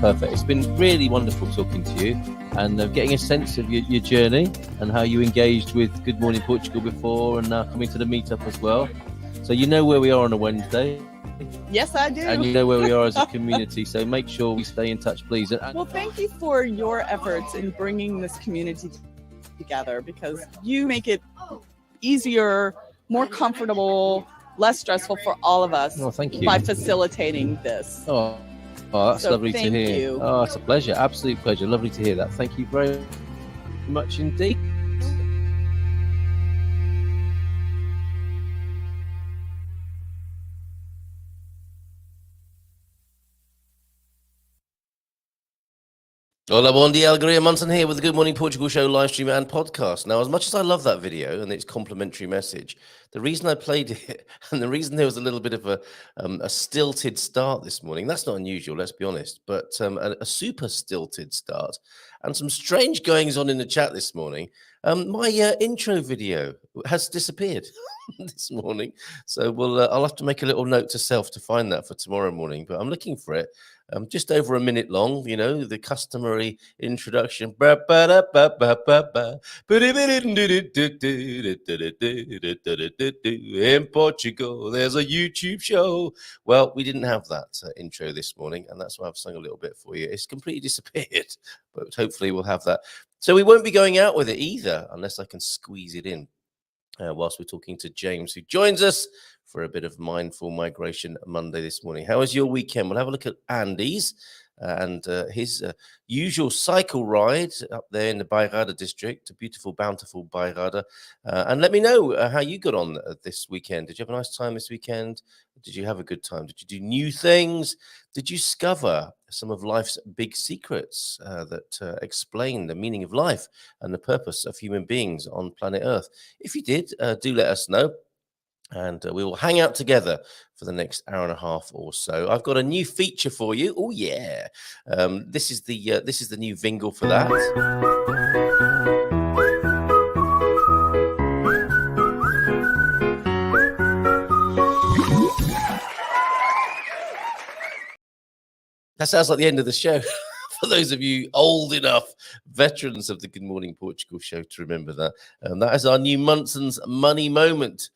perfect. It's been really wonderful talking to you and getting a sense of your journey and how you engaged with Good Morning Portugal before and now coming to the meetup as well. So you know where we are on a Wednesday. Yes, I do. And you know where we are as a community. So make sure we stay in touch, please. Well, thank you for your efforts in bringing this community together, because you make it easier, more comfortable, less stressful for all of us. Oh, thank you. By facilitating this. Oh, that's lovely to hear. Thank you. Oh, it's a pleasure. Absolute pleasure. Lovely to hear that. Thank you very much indeed. Hola, bon dia, Alegria Munson here with the Good Morning Portugal show, live stream and podcast. Now, as much as I love that video and its complimentary message, the reason I played it and the reason there was a little bit of a stilted start this morning, that's not unusual, let's be honest, but a super stilted start and some strange goings on in the chat this morning. My intro video has disappeared this morning, so I'll have to make a little note to self to find that for tomorrow morning, but I'm looking for it. Just over a minute long, you know, the customary introduction. In Portugal, there's a YouTube show. Well, we didn't have that intro this morning, and that's why I've sung a little bit for you. It's completely disappeared, but hopefully we'll have that. So we won't be going out with it either, unless I can squeeze it in. Whilst we're talking to James, who joins us for a bit of Mindful Migration Monday this morning. How was your weekend? We'll have a look at Andy's and his usual cycle ride up there in the Bairrada district, a beautiful, bountiful Bairrada. And let me know how you got on this weekend. Did you have a nice time this weekend? Did you have a good time? Did you do new things? Did you discover some of life's big secrets that explain the meaning of life and the purpose of human beings on planet Earth? If you did, do let us know. And we will hang out together for the next hour and a half or so. I've got a new feature for you. Oh yeah, this is the new jingle for that. That sounds like the end of the show. For those of you old enough, veterans of the Good Morning Portugal show, to remember that. That is our new Munson's Money Moment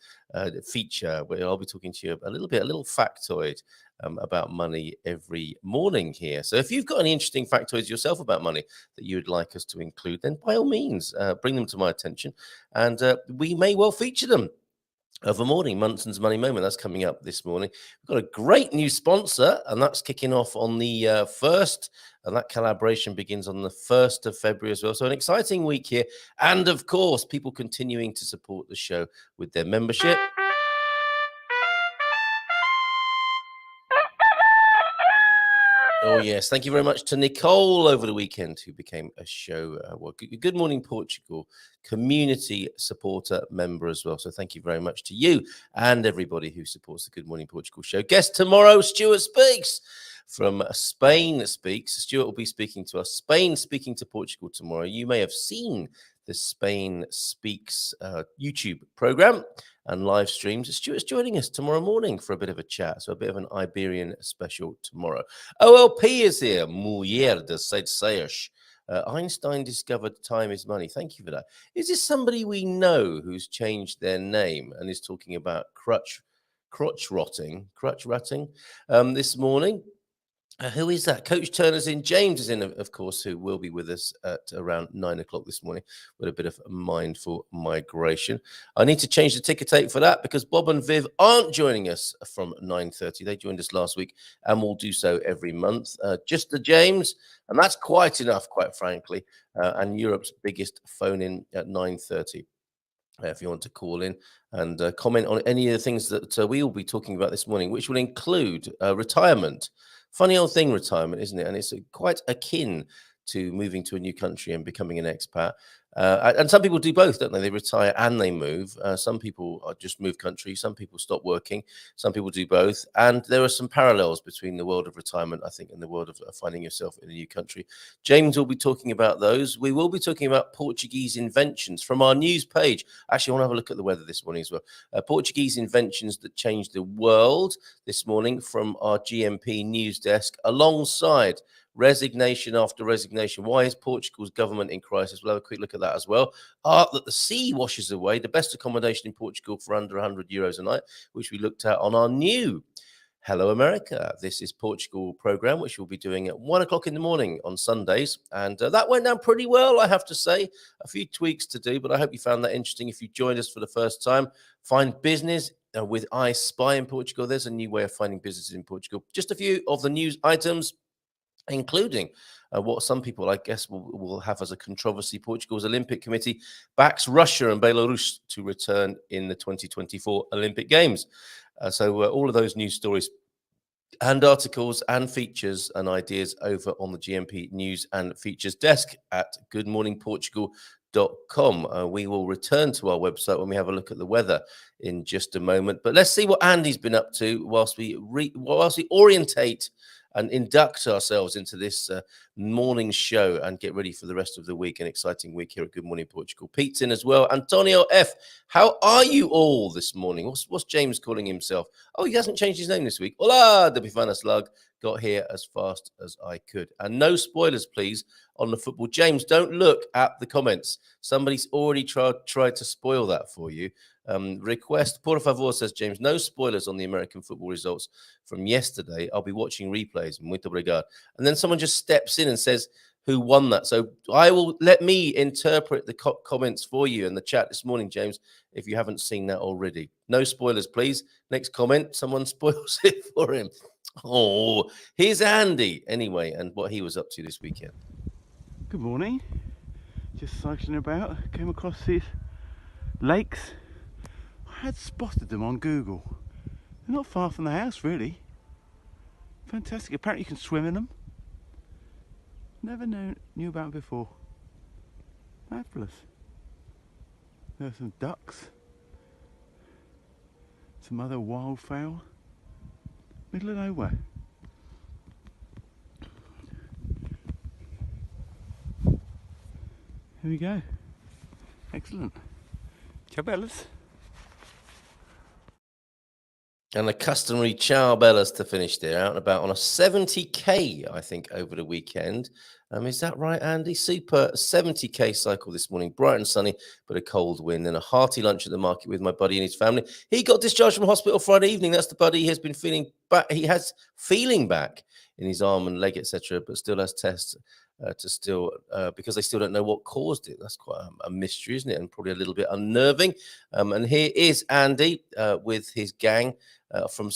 feature, where I'll be talking to you a little factoid about money every morning here. So if you've got any interesting factoids yourself about money that you would like us to include, then by all means, bring them to my attention, and we may well feature them. Of a morning, Munson's Money Moment. That's coming up this morning. We've got a great new sponsor, and that's kicking off on the 1st, and that collaboration begins on the 1st of February as well. So an exciting week here. And of course, people continuing to support the show with their membership. Oh, yes. Thank you very much to Nicole over the weekend, who became a show, Good Morning Portugal community supporter member as well. So thank you very much to you and everybody who supports the Good Morning Portugal show. Guest tomorrow, Stuart Speaks from Spain Speaks. Stuart will be speaking to us. Spain Speaking to Portugal tomorrow. You may have seen the Spain Speaks YouTube program and live streams. Stuart's joining us tomorrow morning for a bit of a chat, so a bit of an Iberian special tomorrow. OLP is here, Mulher de Seis. Einstein discovered time is money. Thank you for that. Is this somebody we know who's changed their name and is talking about crutch rotting this morning? Who is that? Coach Turner's in. James is in, of course, who will be with us at around 9 o'clock this morning with a bit of mindful migration. I need to change the ticker tape for that because Bob and Viv aren't joining us from 9:30. They joined us last week and will do so every month. Just the James, and that's quite enough, quite frankly, and Europe's biggest phone-in at 9:30. If you want to call in and comment on any of the things that we will be talking about this morning, which will include retirement. Funny old thing, retirement, isn't it? And it's quite akin to moving to a new country and becoming an expat. And some people do both, don't they? They retire and they move. Some people just move country. Some people stop working. Some people do both. And there are some parallels between the world of retirement, I think, and the world of finding yourself in a new country. James will be talking about those. We will be talking about Portuguese inventions from our news page. Actually, I want to have a look at the weather this morning as well. Portuguese inventions that changed the world this morning from our GMP news desk, alongside resignation after resignation. Why is Portugal's government in crisis? We'll have a quick look at that as well. Art that the sea washes away, the best accommodation in Portugal for under €100 a night, which we looked at on our new Hello America. This is Portugal program, which we'll be doing at 1 o'clock in the morning on Sundays. And that went down pretty well, I have to say. A few tweaks to do, but I hope you found that interesting. If you joined us for the first time, find business with I Spy in Portugal. There's a new way of finding businesses in Portugal. Just a few of the news items, including what some people, I guess, will have as a controversy. Portugal's Olympic Committee backs Russia and Belarus to return in the 2024 Olympic Games. So all of those news stories and articles and features and ideas over on the GMP News and Features desk at goodmorningportugal.com. We will return to our website when we have a look at the weather in just a moment. But let's see what Andy's been up to whilst we orientate and induct ourselves into this morning show and get ready for the rest of the week. An exciting week here at Good Morning Portugal. Pete's in as well. Antonio F., how are you all this morning? What's James calling himself? Oh, he hasn't changed his name this week. Hola, de Bifana Slug. Got here as fast as I could. And no spoilers, please, on the football. James, don't look at the comments. Somebody's already tried to spoil that for you. Request, por favor, says James, no spoilers on the American football results from yesterday. I'll be watching replays. Muito obrigado. And then someone just steps in and says who won that. So let me interpret the comments for you in the chat this morning, James, if you haven't seen that already. No spoilers, please. Next comment, someone spoils it for him. Oh, here's Andy anyway, and what he was up to this weekend. Good morning. Just cycling about, came across these lakes. I had spotted them on Google. They're not far from the house, really. Fantastic. Apparently you can swim in them. Never knew about them before. Marvellous. There are some ducks. Some other wildfowl. Middle of nowhere. Here we go. Excellent. Ciao bellas. And the customary ciao bellas to finish there, out and about on a 70k, I think, over the weekend. Is that right, Andy? Super 70k cycle this morning, bright and sunny, but a cold wind, and a hearty lunch at the market with my buddy and his family. He got discharged from hospital Friday evening. That's the buddy. He has been feeling back. He has feeling back in his arm and leg, etc., but still has tests because they still don't know what caused it. That's quite a mystery, isn't it? And probably a little bit unnerving. And here is Andy with his gang from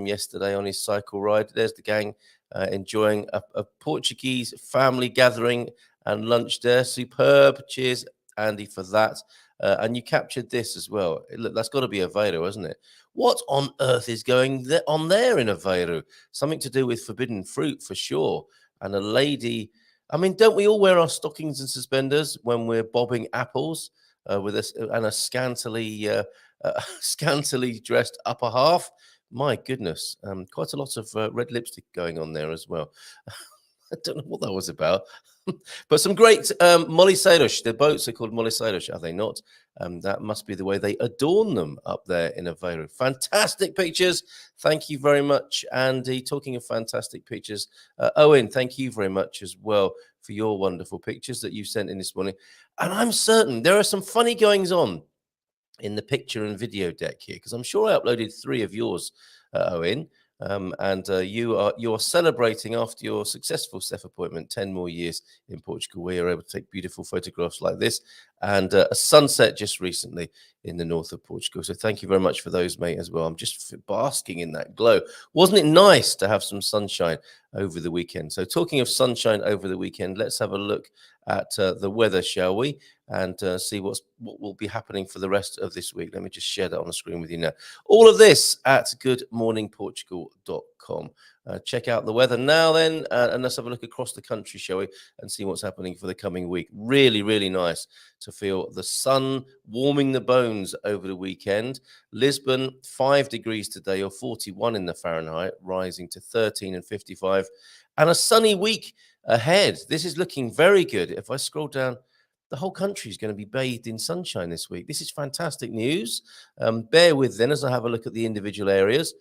yesterday on his cycle ride. There's the gang enjoying a Portuguese family gathering and lunch there. Superb. Cheers, Andy, for that. And you captured this as well. Look, that's got to be Aveiro, isn't it? What on earth is going on there in Aveiro? Something to do with forbidden fruit for sure. And a lady, I mean, don't we all wear our stockings and suspenders when we're bobbing apples with a scantily dressed upper half? My goodness, quite a lot of red lipstick going on there as well. I don't know what that was about. But some great moliseiros. Their boats are called moliseiros, are they not? That must be the way they adorn them up there in Aveiro. Fantastic pictures. Thank you very much, Andy. Talking of fantastic pictures, Owen, thank you very much as well for your wonderful pictures that you sent in this morning. And I'm certain there are some funny goings on in the picture and video deck here, because I'm sure I uploaded 3 of yours, Owen. And you're celebrating after your successful SEF appointment 10 more years in Portugal, where you're able to take beautiful photographs like this, and a sunset just recently in the north of Portugal. So thank you very much for those, mate, as well. I'm just basking in that glow. Wasn't it nice to have some sunshine over the weekend? So talking of sunshine over the weekend, let's have a look at the weather, shall we? And see what will be happening for the rest of this week. Let me just share that on the screen with you now. All of this at goodmorningportugal.com. Check out the weather now then, and let's have a look across the country, shall we, and see what's happening for the coming week. Really, really nice to feel the sun warming the bones over the weekend. Lisbon, 5 degrees today, or 41 in the Fahrenheit, rising to 13 and 55. And a sunny week ahead. This is looking very good. If I scroll down, the whole country is going to be bathed in sunshine this week. This is fantastic news. Bear with then as I have a look at the individual areas.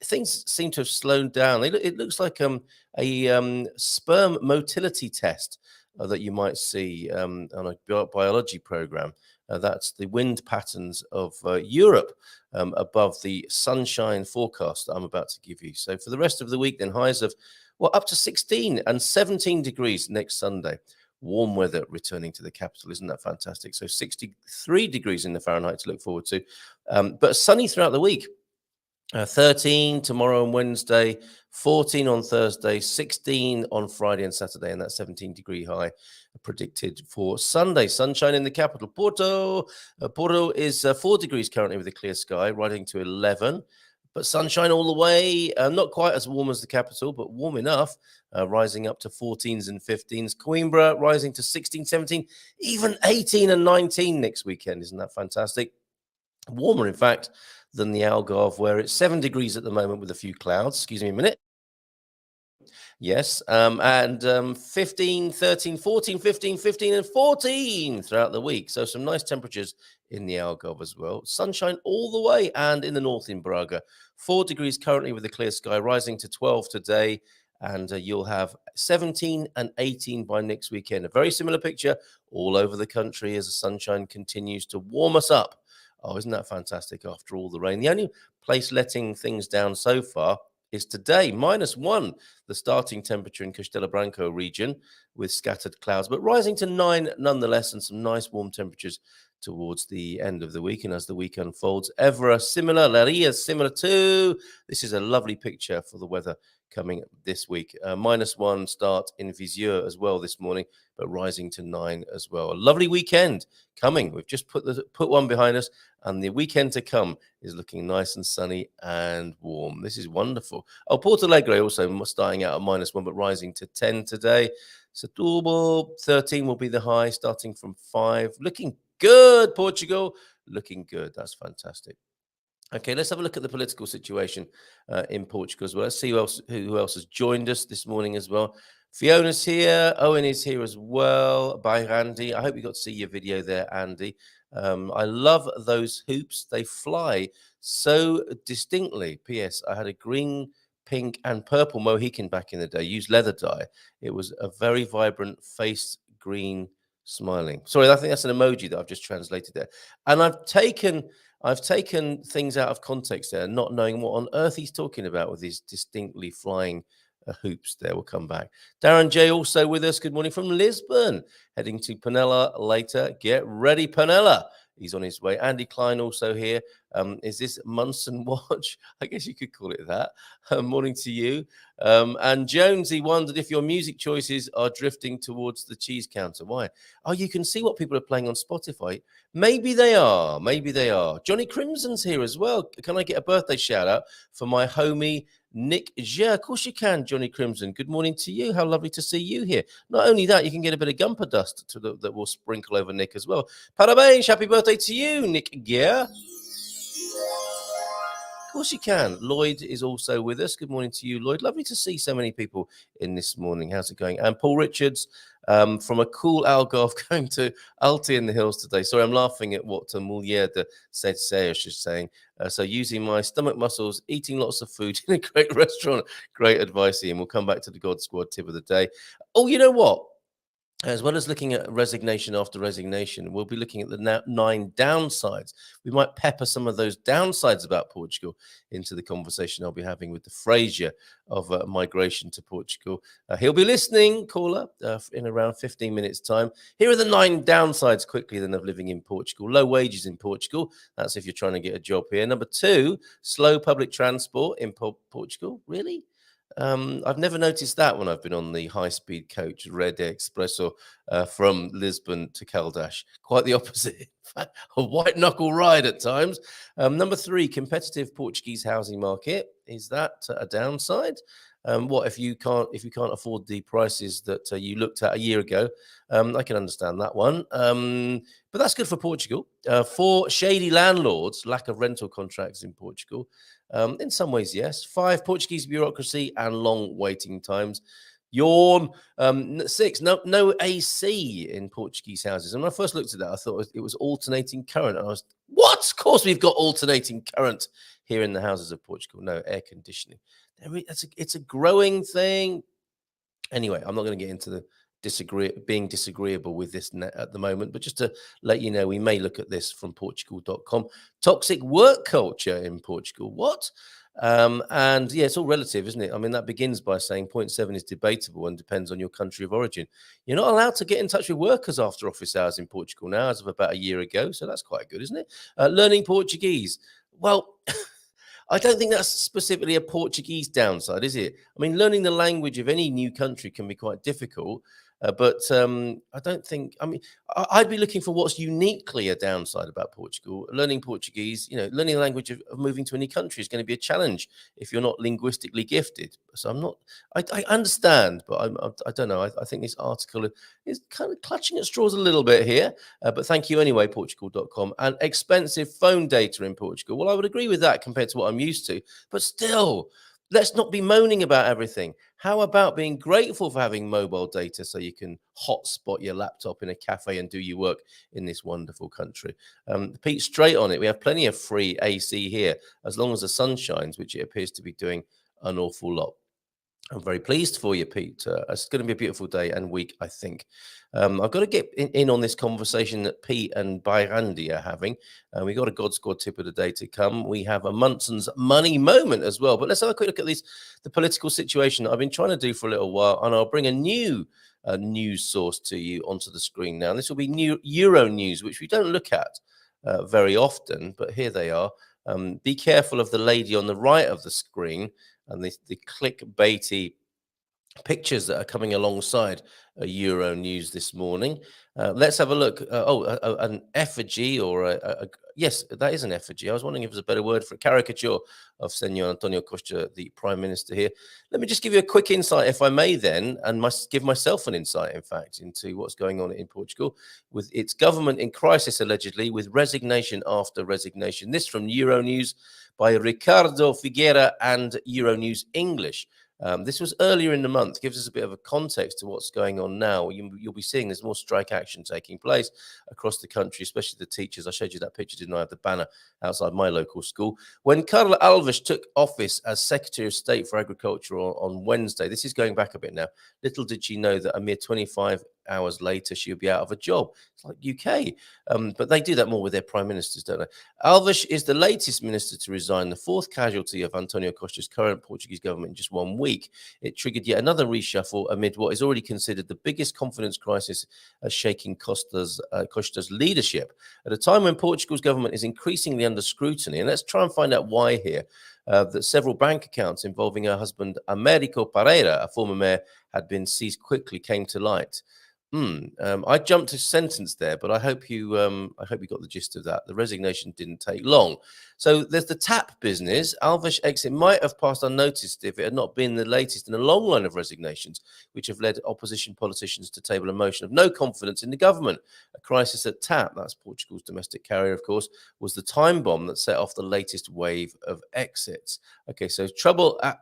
things seem to have slowed down. It looks like a sperm motility test that you might see on a biology program. That's the wind patterns of Europe above the sunshine forecast that I'm about to give you. So for the rest of the week, then highs of up to 16 and 17 degrees next Sunday. Warm weather returning to the capital. Isn't that fantastic? So 63 degrees in the Fahrenheit to look forward to, but sunny throughout the week. 13 tomorrow and Wednesday, 14 on Thursday, 16 on Friday and Saturday, and that 17-degree high predicted for Sunday. Sunshine in the capital, Porto. Porto is 4 degrees currently with a clear sky, rising to 11. But sunshine all the way, not quite as warm as the capital, but warm enough, rising up to 14s and 15s. Coimbra rising to 16, 17, even 18 and 19 next weekend. Isn't that fantastic? Warmer, in fact, than the Algarve, where it's 7 degrees at the moment with a few clouds. Excuse me a minute. Yes, and 15, 13, 14, 15, 15, and 14 throughout the week. So some nice temperatures in the Algarve as well. Sunshine all the way, and in the north in Braga. 4 degrees currently with a clear sky, rising to 12 today. And you'll have 17 and 18 by next weekend. A very similar picture all over the country as the sunshine continues to warm us up. Oh, isn't that fantastic after all the rain? The only place letting things down so far is today, -1, the starting temperature in Castelo Branco region with scattered clouds, but rising to 9 nonetheless, and some nice warm temperatures towards the end of the week. And as the week unfolds, Évora similar, Leiria similar too. This is a lovely picture for the weather coming this week. -1 start in Viseu as well this morning, but rising to 9 as well. A lovely weekend coming. We've just put one behind us, and the weekend to come is looking nice and sunny and warm. This is wonderful. Oh, Porto Alegre also starting out at -1, but rising to 10 today. Setúbal, 13 will be the high, starting from 5. Looking good, Portugal. Looking good. That's fantastic. Okay, let's have a look at the political situation in Portugal as well. Let's see who else has joined us this morning as well. Fiona's here. Owen is here as well. By Andy. I hope you got to see your video there, Andy. I love those hoops. They fly so distinctly. P.S. I had a green, pink, and purple Mohican back in the day. Used leather dye. It was a very vibrant face green smiling. Sorry, I think that's an emoji that I've just translated there. And I've taken things out of context there, not knowing what on earth he's talking about with his distinctly flying hoops there. We'll come back. Darren J also with us. Good morning from Lisbon. Heading to Penella later. Get ready, Penella. He's on his way. Andy Klein also here. Is this Munson watch? I guess you could call it that. Morning to you. And Jonesy wondered if your music choices are drifting towards the cheese counter. Why? Oh, you can see what people are playing on Spotify. Maybe they are. Maybe they are. Johnny Crimson's here as well. Can I get a birthday shout out for my homie Nick Gia? Of course you can, Johnny Crimson. Good morning to you. How lovely to see you here. Not only that, you can get a bit of gumper dust that will sprinkle over Nick as well. Parabéns. Happy birthday to you, Nick Gia. Of course you can. Lloyd is also with us. Good morning to you, Lloyd. Lovely to see so many people in this morning. How's it going? And Paul Richards from a cool Algarve going to Alti in the Hills today. Sorry, I'm laughing at what Mulher de Seish is saying. So using my stomach muscles, eating lots of food in a great restaurant. Great advice, Ian. We'll come back to the God Squad tip of the day. Oh, you know what? As well as looking at resignation after resignation, we'll be looking at the 9 downsides. We might pepper some of those downsides about Portugal into the conversation I'll be having with the Fraser of migration to Portugal. He'll be listening, caller, in around 15 minutes' time. Here are the 9 downsides quickly then of living in Portugal. Low wages in Portugal. That's if you're trying to get a job here. Number 2, slow public transport in Portugal. Really? I've never noticed that when I've been on the high-speed coach Rede Expresso from Lisbon to Caldas. Quite the opposite. A white-knuckle ride at times. Number 3, competitive Portuguese housing market. Is that a downside? What if you can't afford the prices that you looked at a year ago? I can understand that one. But that's good for Portugal. 4, shady landlords, lack of rental contracts in Portugal. In some ways, yes. 5, Portuguese bureaucracy and long waiting times. Yawn. 6, no AC in Portuguese houses. And when I first looked at that, I thought it was alternating current. And I was, what? Of course we've got alternating current here in the houses of Portugal. No air conditioning. It's a growing thing. Anyway, I'm not going to get into the being disagreeable with this at the moment, but just to let you know, we may look at this from Portugal.com. Toxic work culture in Portugal. What? And yeah, it's all relative, isn't it? I mean, that begins by saying point 7 is debatable and depends on your country of origin. You're not allowed to get in touch with workers after office hours in Portugal now, as of about a year ago. So that's quite good, isn't it? Learning Portuguese. Well, I don't think that's specifically a Portuguese downside, is it? I mean, learning the language of any new country can be quite difficult, but I don't think, I mean, I'd be looking for what's uniquely a downside about Portugal. Learning Portuguese, learning the language of moving to any country is going to be a challenge if you're not linguistically gifted. So I understand, but I don't know. I think this article is kind of clutching at straws a little bit here, but thank you anyway, Portugal.com. And expensive phone data in Portugal. Well, I would agree with that compared to what I'm used to, but still, let's not be moaning about everything. How about being grateful for having mobile data so you can hotspot your laptop in a cafe and do your work in this wonderful country? Pete, straight on it. We have plenty of free AC here, as long as the sun shines, which it appears to be doing an awful lot. I'm very pleased for you, Pete. It's going to be a beautiful day and week, I think. I've got to get in on this conversation that Pete and Bayrandi are having. We got a God Squad tip of the day to come. We have a Munson's money moment as well. But let's have a quick look at the political situation that I've been trying to do for a little while, and I'll bring a new news source to you onto the screen now. And this will be new Euro News, which we don't look at very often, but here they are. Be careful of the lady on the right of the screen and the clickbaity pictures that are coming alongside Euro News this morning. Let's have a look. An effigy or yes, that is an effigy. I was wondering if there's a better word for a caricature of Senor Antonio Costa, the Prime Minister here. Let me just give you a quick insight, if I may then, and give myself an insight, in fact, into what's going on in Portugal with its government in crisis, allegedly, with resignation after resignation. This from Euro News by Ricardo Figueira and Euro News English. This was earlier in the month, gives us a bit of a context to what's going on now. You'll be seeing there's more strike action taking place across the country, especially the teachers. I showed you that picture, didn't I, of the banner outside my local school. When Carla Alves took office as Secretary of State for Agriculture on Wednesday, this is going back a bit now, little did she know that a mere 25 hours later, she would be out of a job. It's like UK. But they do that more with their prime ministers, don't they? Alves is the latest minister to resign, the fourth casualty of Antonio Costa's current Portuguese government in just 1 week. It triggered yet another reshuffle amid what is already considered the biggest confidence crisis shaking Costa's leadership. At a time when Portugal's government is increasingly under scrutiny, and let's try and find out why here, that several bank accounts involving her husband, Américo Pereira, a former mayor, had been seized quickly, came to light. I jumped a sentence there, but I hope you got the gist of that. The resignation didn't take long. So there's the tap business. Alves' exit might have passed unnoticed if it had not been the latest in a long line of resignations, which have led opposition politicians to table a motion of no confidence in the government. A crisis at TAP, that's Portugal's domestic carrier, of course, was the time bomb that set off the latest wave of exits. Okay, so trouble at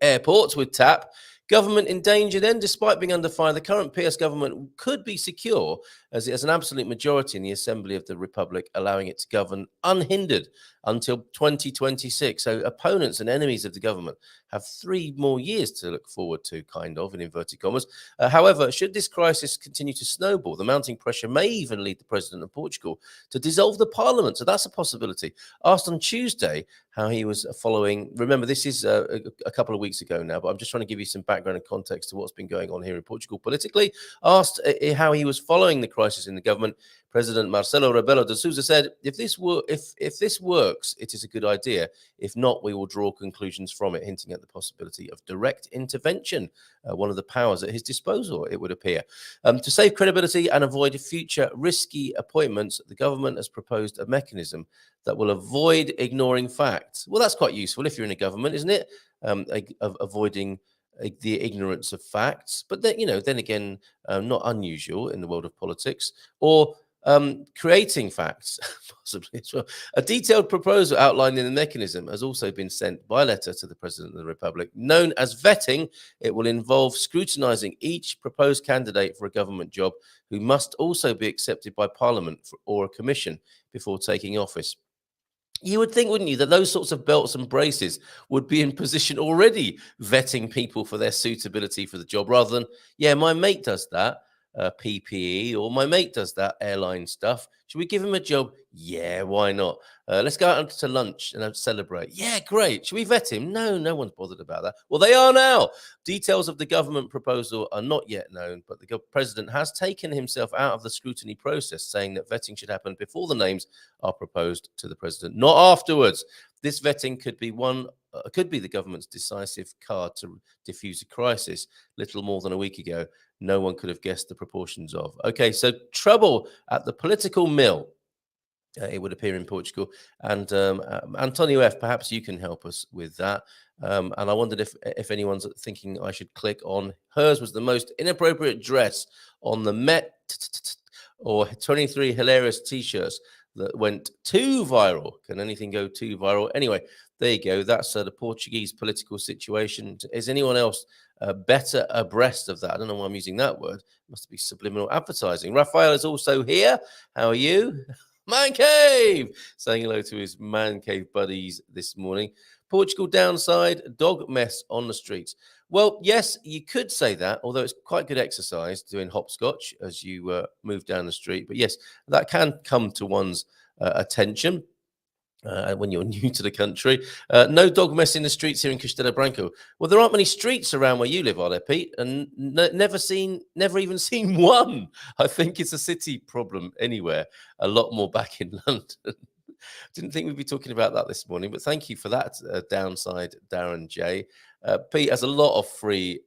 airports with TAP. Government in danger then, despite being under fire. The current PS government could be secure as it has an absolute majority in the Assembly of the Republic, allowing it to govern unhindered until 2026. So opponents and enemies of the government have 3 more years to look forward to, kind of, in inverted commas. However, should this crisis continue to snowball, the mounting pressure may even lead the President of Portugal to dissolve the Parliament. So that's a possibility. Asked on Tuesday how he was following, remember this is a couple of weeks ago now, but I'm just trying to give you some background and context to what's been going on here in Portugal politically. Asked how he was following the crisis in the government, President Marcelo Rebelo de Sousa said, if this works, it is a good idea. If not, we will draw conclusions from it, hinting at the possibility of direct intervention, one of the powers at his disposal, it would appear. To save credibility and avoid future risky appointments, the government has proposed a mechanism that will avoid ignoring facts. Well, that's quite useful if you're in a government, isn't it? Avoiding the ignorance of facts, but then again, not unusual in the world of politics. Or Creating facts, possibly as well. A detailed proposal outlining the mechanism has also been sent by letter to the President of the Republic. Known as vetting, it will involve scrutinising each proposed candidate for a government job who must also be accepted by Parliament or a commission before taking office. You would think, wouldn't you, that those sorts of belts and braces would be in position already vetting people for their suitability for the job rather than, yeah, my mate does that. PPE, or my mate does that airline stuff. Should we give him a job? Yeah, why not? Let's go out to lunch and celebrate. Yeah, great. Should we vet him? No, no one's bothered about that. Well, they are now. Details of the government proposal are not yet known, but the president has taken himself out of the scrutiny process, saying that vetting should happen before the names are proposed to the president, not afterwards. This vetting could be the government's decisive card to diffuse a crisis. Little more than a week ago, no one could have guessed the proportions of. Okay, so trouble at the political mill, it would appear, in Portugal. And Antonio F., perhaps you can help us with that. And I wondered if anyone's thinking I should click on hers was the most inappropriate dress on the Met, or 23 hilarious T-shirts that went too viral. Can anything go too viral? Anyway, there you go. That's the Portuguese political situation. Is anyone else better abreast of that? I don't know why I'm using that word. It must be subliminal advertising. Raphael is also here. How are you? Man Cave! Saying hello to his Man Cave buddies this morning. Portugal downside, dog mess on the streets. Well, yes, you could say that, although it's quite good exercise doing hopscotch as you move down the street. But yes, that can come to one's attention when you're new to the country. No dog mess in the streets here in Castelo Branco. Well, there aren't many streets around where you live, are there, Pete? And never even seen one. I think it's a city problem anywhere. A lot more back in London. Didn't think we'd be talking about that this morning, but thank you for that downside, Darren J. Pete has a lot of free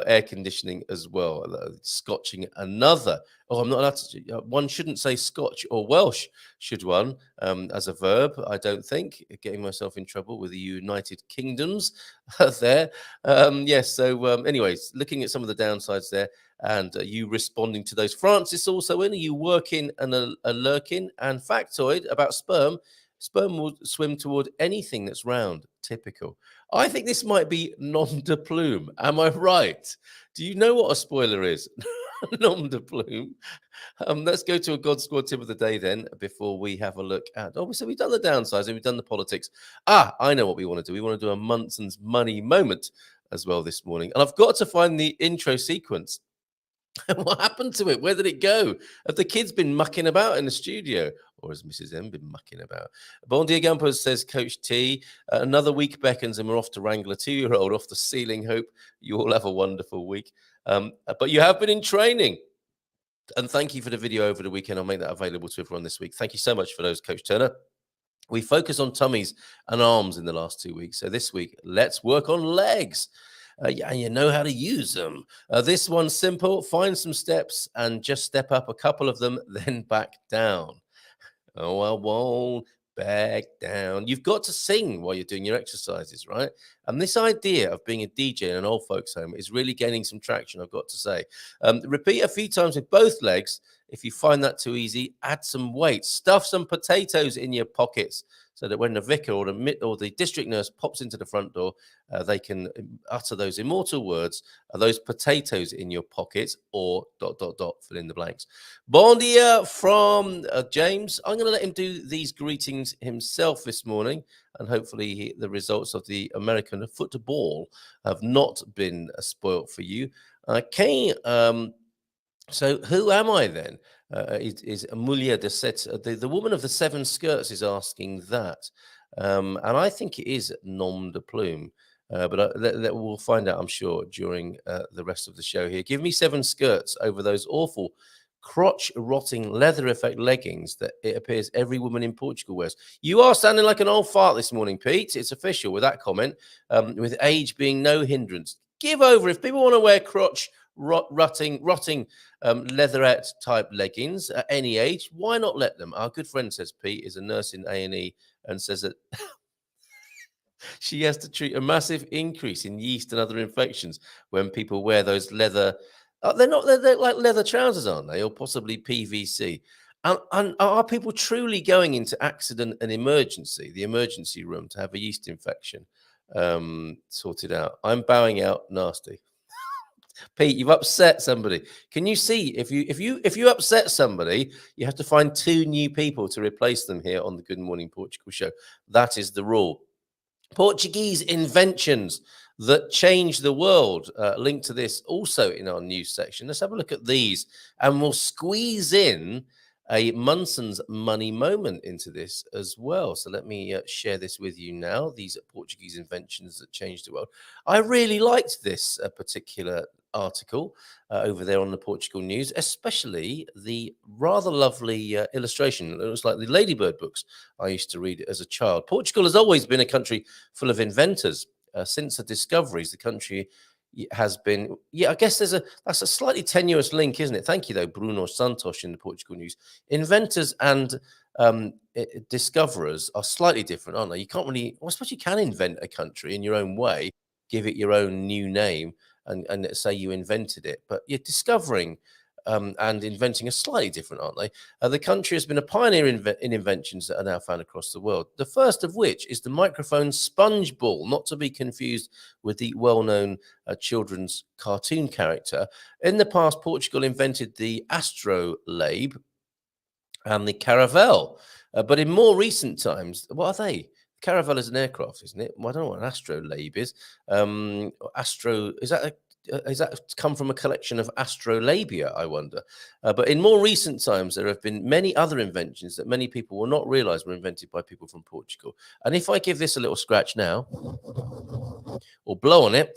air conditioning as well. Scotching another. Oh, I'm not allowed to. One shouldn't say Scotch or Welsh, should one, as a verb, I don't think. Getting myself in trouble with the United Kingdoms there. Yes, so anyways, looking at some of the downsides there, and you responding to those. Francis also in. Are you working and a lurking? And factoid about sperm. Sperm will swim toward anything that's round. Typical. I think this might be nom de plume. Am I right? Do you know what a spoiler is? Nom de plume. Let's go to a God Squad tip of the day then, before we have a look at. Oh, so we've done the downsides and we've done the politics. I know what we want to do. We want to do a Munson's money moment as well this morning. And I've got to find the intro sequence. What happened to it? Where did it go? Have the kids been mucking about in the studio? Or has Mrs. M been mucking about? Bon dia, Gumpers, says Coach T. Another week beckons and we're off to wrangle a 2-year-old off the ceiling. Hope you all have a wonderful week. But you have been in training. And thank you for the video over the weekend. I'll make that available to everyone this week. Thank you so much for those, Coach Turner. We focus on tummies and arms in the last 2 weeks. So this week, let's work on legs. Yeah, you know how to use them. This one's simple. Find some steps and just step up a couple of them, then back down. Oh, I won't back down. You've got to sing while you're doing your exercises, right? And this idea of being a DJ in an old folks home is really gaining some traction, I've got to say. Repeat a few times with both legs. If you find that too easy, add some weight. Stuff some potatoes in your pockets so that when the vicar or the district nurse pops into the front door, they can utter those immortal words, those potatoes in your pockets, or ... fill in the blanks. Bon dia from James. I'm going to let him do these greetings himself this morning, and hopefully the results of the American football have not been spoilt for you. Okay, so who am I then? Is Amulia de Set, the woman of the 7 skirts, is asking that. And I think it is nom de plume. But we'll find out, I'm sure, during the rest of the show here. Give me 7 skirts over those awful crotch-rotting leather effect leggings that it appears every woman in Portugal wears. You are sounding like an old fart this morning, Pete. It's official with that comment, with age being no hindrance. Give over. If people want to wear rotting leatherette type leggings at any age, why not let them? Our good friend, says Pete, is a nurse in A&E and says that she has to treat a massive increase in yeast and other infections when people wear those leather They're not. They're like leather trousers, aren't they? Or possibly PVC. And are people truly going into accident and emergency, the emergency room, to have a yeast infection sorted out? I'm bowing out nasty. Pete, you've upset somebody. Can you see if you upset somebody, you have to find 2 new people to replace them here on the Good Morning Portugal show. That is the rule. Portuguese inventions that change the world. Link to this also in our news section. Let's have a look at these, and we'll squeeze in a Munson's money moment into this as well. So let me share this with you now. These are Portuguese inventions that changed the world. I really liked this particular article over there on the Portugal News, especially the rather lovely illustration. It was like the Ladybird books I used to read as a child. Portugal has always been a country full of inventors. Since the discoveries, the country has been, I guess that's a slightly tenuous link, isn't it? Thank you, though, Bruno Santos in the Portugal News. Inventors and discoverers are slightly different, aren't they? You can't really, I suppose you can invent a country in your own way, give it your own new name, and say you invented it. But you're discovering and inventing are slightly different, aren't they? The country has been a pioneer in inventions that are now found across the world. The first of which is the microphone sponge ball, not to be confused with the well-known children's cartoon character. In the past, Portugal invented the astrolabe and the caravel. But in more recent times, what are they? Caravel is an aircraft, isn't it? Well, I don't know what an astrolabe is. Is that come from a collection of astrolabia, I wonder? But in more recent times, there have been many other inventions that many people will not realize were invented by people from Portugal. And if I give this a little scratch now, or blow on it,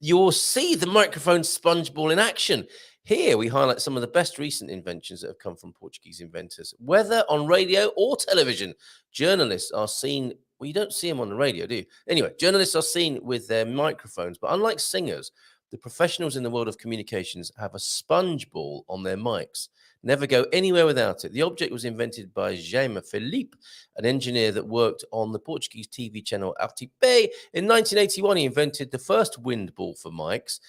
you will see the microphone sponge ball in action. Here we highlight some of the best recent inventions that have come from Portuguese inventors. Whether on radio or television, journalists are seen. Well, you don't see them on the radio, do you? Anyway, journalists are seen with their microphones, but unlike singers, the professionals in the world of communications have a sponge ball on their mics. Never go anywhere without it. The object was invented by Jaime Felipe, an engineer that worked on the Portuguese TV channel RTP. In 1981, he invented the first wind ball for mics,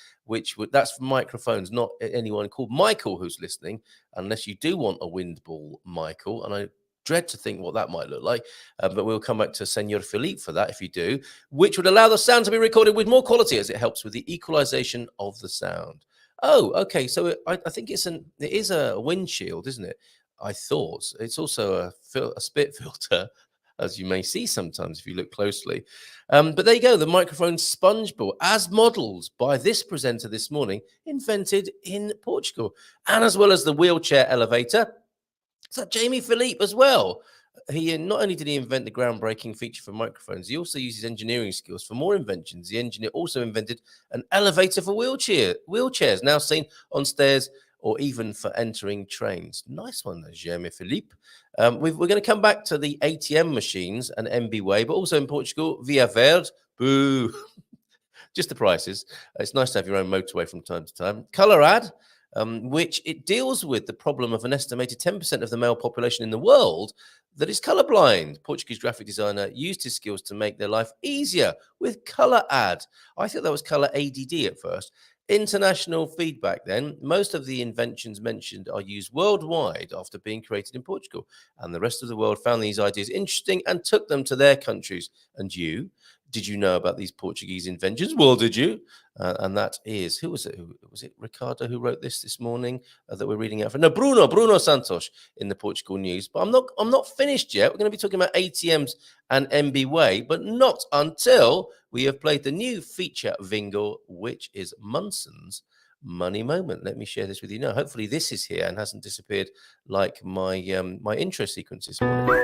that's for microphones, not anyone called Michael who's listening, unless you do want a wind ball, Michael, and I dread to think what that might look like, but we'll come back to Senor Felipe for that if you do, which would allow the sound to be recorded with more quality as it helps with the equalization of the sound. Oh, okay. So I think it is a windshield, isn't it? I thought it's also a spit filter, as you may see sometimes if you look closely. But there you go, the microphone sponge ball, as modelled by this presenter this morning, invented in Portugal, and as well as the wheelchair elevator. Is that Jamie Philippe as well? He not only did he invent the groundbreaking feature for microphones, he also used his engineering skills for more inventions. The engineer also invented an elevator for wheelchairs, now seen on stairs or even for entering trains. Nice one, Jamie Philippe. We're going to come back to the ATM machines and MB Way, but also in Portugal, Via Verde. Boo. Just the prices. It's nice to have your own motorway from time to time. Colour Ad. Which it deals with the problem of an estimated 10% of the male population in the world that is colorblind. Portuguese graphic designer used his skills to make their life easier with Colour Ad. I thought that was Colour ADD at first. International feedback then. Most of the inventions mentioned are used worldwide after being created in Portugal, and the rest of the world found these ideas interesting and took them to their countries. And you? Did you know about these Portuguese inventions? Well, did you? And that is, who was it? Was it Ricardo who wrote this morning that we're reading out? No, Bruno Santos in the Portugal News. But I'm not finished yet. We're going to be talking about ATMs and MB Way, but not until we have played the new feature Vingle, which is Munson's Money Moment. Let me share this with you now. Hopefully this is here and hasn't disappeared like my my intro sequence this morning.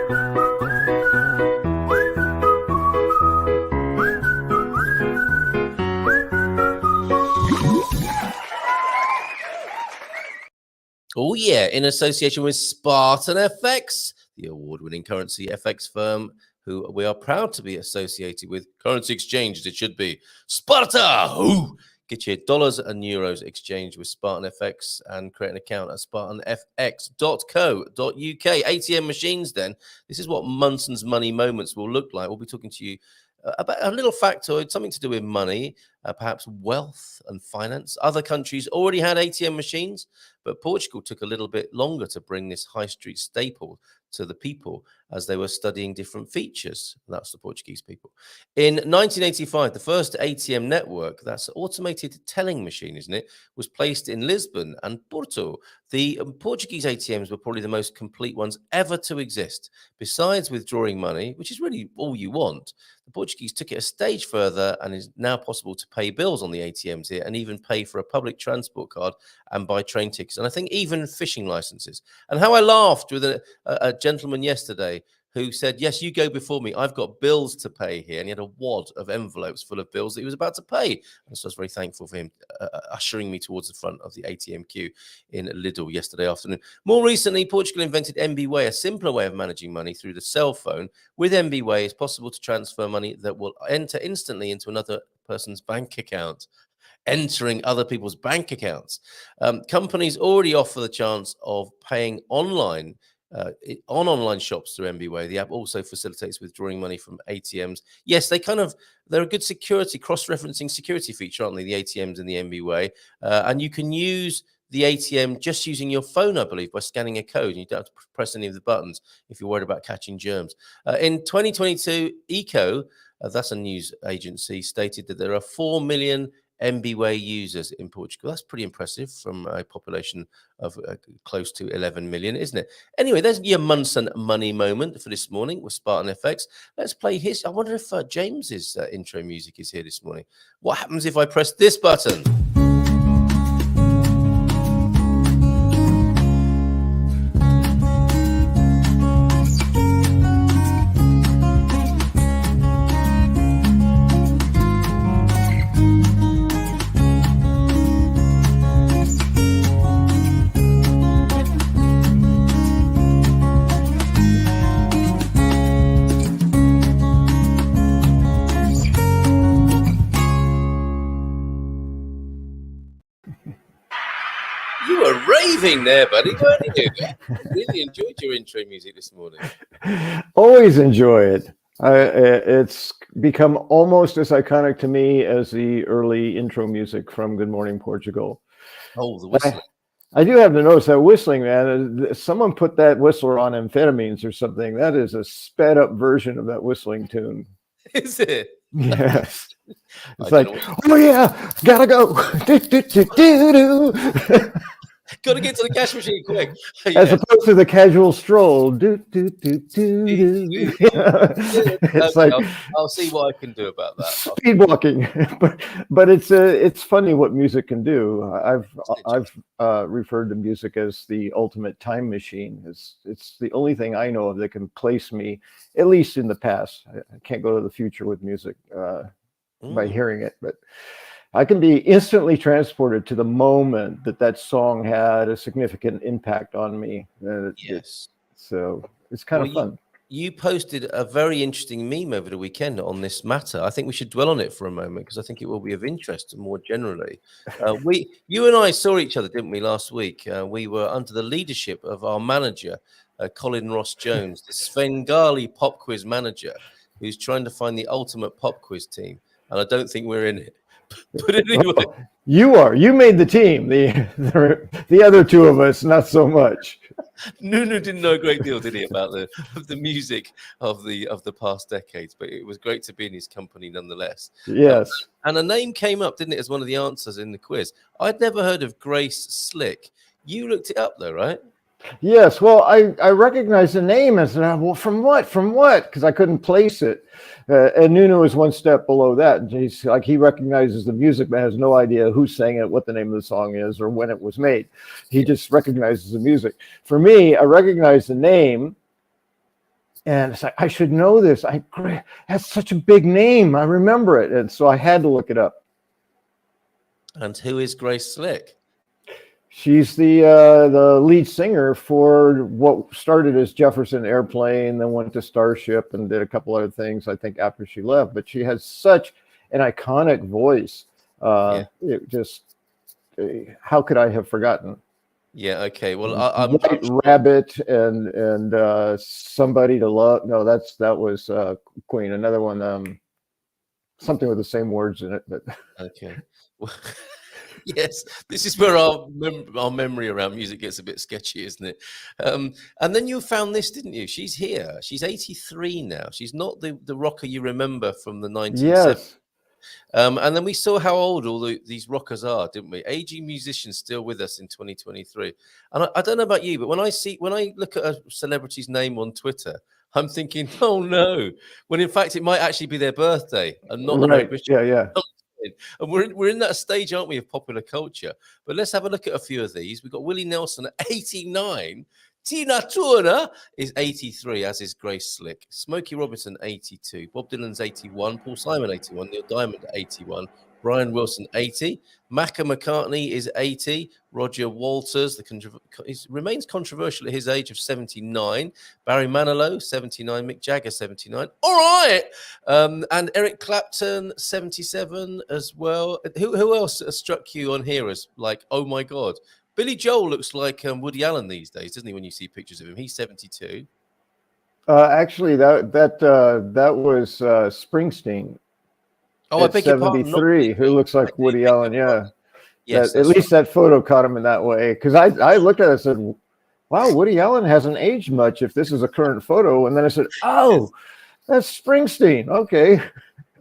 Oh, yeah, in association with Spartan FX, the award-winning currency FX firm, who we are proud to be associated with. Currency exchange, as it should be. Sparta! Ooh! Get your dollars and euros exchanged with Spartan FX and create an account at spartanfx.co.uk. ATM machines, then. This is what Munson's Money Moments will look like. We'll be talking to you about a little factoid, something to do with money, perhaps wealth and finance. Other countries already had ATM machines, but Portugal took a little bit longer to bring this high street staple to the people as they were studying different features. That's the Portuguese people. In 1985, the first ATM network, that's automated telling machine, isn't it, was placed in Lisbon and Porto. The Portuguese ATMs were probably the most complete ones ever to exist. Besides withdrawing money, which is really all you want, the Portuguese took it a stage further and is now possible to pay bills on the ATMs here and even pay for a public transport card and buy train tickets. And I think even fishing licenses. And how I laughed with a gentleman yesterday who said, yes, you go before me. I've got bills to pay here. And he had a wad of envelopes full of bills that he was about to pay. And so I was very thankful for him ushering me towards the front of the ATM queue in Lidl yesterday afternoon. More recently, Portugal invented MBWay, a simpler way of managing money through the cell phone. With MBWay, it's possible to transfer money that will enter instantly into another person's bank account. Entering other people's bank accounts. Companies already offer the chance of paying online on online shops through MBWay. The app also facilitates withdrawing money from ATMs. Yes, they're a good security, cross-referencing security feature, aren't they? The ATMs in the MBWay. And you can use the ATM just using your phone, I believe, by scanning a code. You don't have to press any of the buttons if you're worried about catching germs. In 2022, ECO, that's a news agency, stated that there are 4 million MBWay users in Portugal. That's pretty impressive from a population of close to 11 million, isn't it? Anyway, there's your Munson money moment for this morning with Spartan FX. Let's play his. I wonder if James's intro music is here this morning. What happens if I press this button? You were raving there, buddy, weren't you? Really enjoyed your intro music this morning. Always enjoy it. It's become almost as iconic to me as the early intro music from Good Morning Portugal. Oh, the whistling. I do have to notice that whistling, man. Someone put that whistler on amphetamines or something. That is a sped up version of that whistling tune. Is it? Yes. It's like, oh yeah, gotta go. Got to get to the cash machine quick. As opposed to the casual stroll. It's like, I'll see what I can do about that. Speed walking, but it's funny what music can do. I've referred to music as the ultimate time machine. It's the only thing I know of that can place me, at least in the past. I can't go to the future with music by hearing it, but I can be instantly transported to the moment that song had a significant impact on me. Yes. So it's kind of fun. You posted a very interesting meme over the weekend on this matter. I think we should dwell on it for a moment because I think it will be of interest more generally. You and I saw each other, didn't we, last week? We were under the leadership of our manager, Colin Ross Jones, the Svengali pop quiz manager, who's trying to find the ultimate pop quiz team. And I don't think we're in it. But anyway, well, you are. You made the team. The other two of us, not so much. Nuno didn't know a great deal, did he, about the music of the past decades? But it was great to be in his company nonetheless. Yes. And a name came up, didn't it, as one of the answers in the quiz? I'd never heard of Grace Slick. You looked it up, though, right? Yes. Well, I recognized the name and said, well, from what? From what? Because I couldn't place it. And Nuno is one step below that. He's like, he recognizes the music, but has no idea who sang it, what the name of the song is, or when it was made. He just recognizes the music. For me, I recognize the name, and it's like, I should know this. That's such a big name. I remember it, and so I had to look it up. And who is Grace Slick? She's the lead singer for what started as Jefferson Airplane, then went to Starship and did a couple other things, I think, after she left. But she has such an iconic voice. It just, how could I have forgotten? Yeah, okay. Well, White Rabbit and Somebody to Love. No, that was Queen. Another one. something with the same words in it. But Okay. Well, yes, this is where our memory around music gets a bit sketchy, isn't it? And then you found this, didn't you? She's here. She's 83 now. She's not the rocker you remember from the 1970s. yes, And then we saw how old all these rockers are, didn't we? Aging musicians still with us in 2023. And I don't know about you, but when I look at a celebrity's name on Twitter, I'm thinking, oh no, when in fact it might actually be their birthday and not an right. ambition. Yeah. And we're in that stage, aren't we, of popular culture? But let's have a look at a few of these. We've got Willie Nelson at 89. Tina Turner is 83, as is Grace Slick. Smokey Robinson, 82. Bob Dylan's 81. Paul Simon, 81. Neil Diamond, 81. Brian Wilson, 80. Macca McCartney is 80. Roger Walters, remains controversial at his age of 79. Barry Manilow, 79. Mick Jagger, 79. All right. And Eric Clapton, 77 as well. Who else struck you on here as like, oh my God? Billy Joel looks like Woody Allen these days, doesn't he, when you see pictures of him? He's 72. Actually, that was Springsteen. Oh, I beg your pardon. 73, who looks like Woody Allen. Yeah. Yes, At least that photo caught him in that way. Because I looked at it and said, wow, Woody Allen hasn't aged much if this is a current photo. And then I said, oh, that's Springsteen. Okay.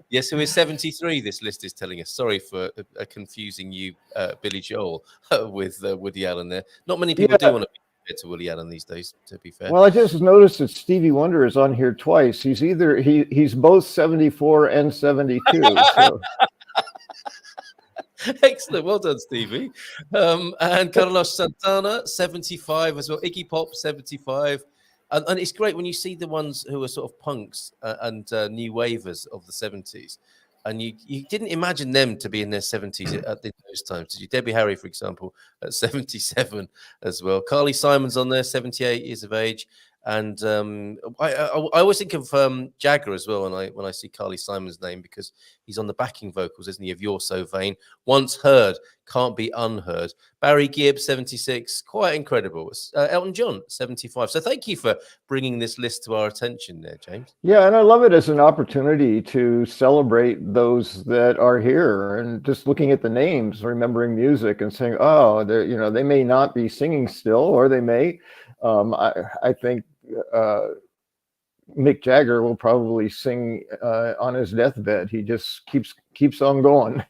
Yes, who is 73, this list is telling us. Sorry for confusing you, Billy Joel, with Woody Allen there. Not many people do want to be compared to Woody Allen these days, to be fair. Well, I just noticed that Stevie Wonder is on here twice. He's both 74 and 72. So. Excellent. Well done, Stevie. And Carlos Santana, 75 as well. Iggy Pop, 75. And it's great when you see the ones who are sort of punks and new wavers of the 70s. And you didn't imagine them to be in their 70s at those times, did you? Debbie Harry, for example, at 77 as well. Carly Simon's on there, 78 years of age. And I always think of Jagger as well when I see Carly Simon's name, because he's on the backing vocals, isn't he, of You're So Vain. Once heard, can't be unheard. Barry Gibb, 76, quite incredible. Elton John, 75. So thank you for bringing this list to our attention there, James. Yeah, and I love it as an opportunity to celebrate those that are here, and just looking at the names, remembering music and saying, oh, they may not be singing still, or they may. I think Mick Jagger will probably sing on his deathbed. He just keeps on going.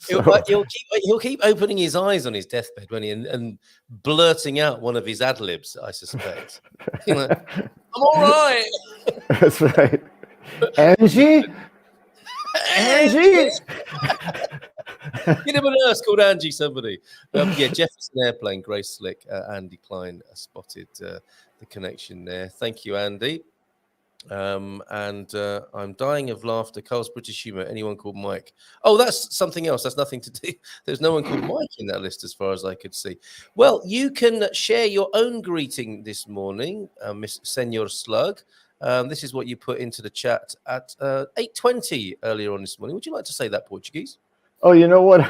He'll keep opening his eyes on his deathbed, won't he, and blurting out one of his ad libs, I suspect. I'm all right. That's right. Angie. Get him a nurse called Angie, somebody. Jefferson Airplane, Grace Slick, Andy Klein spotted the connection there. Thank you, Andy. And I'm dying of laughter. Carl's British humour. Anyone called Mike? Oh, that's something else. That's nothing to do. There's no one called Mike in that list, as far as I could see. Well, you can share your own greeting this morning, Miss Senor Slug. This is what you put into the chat at 8:20 earlier on this morning. Would you like to say that, Portuguese? Oh, you know what?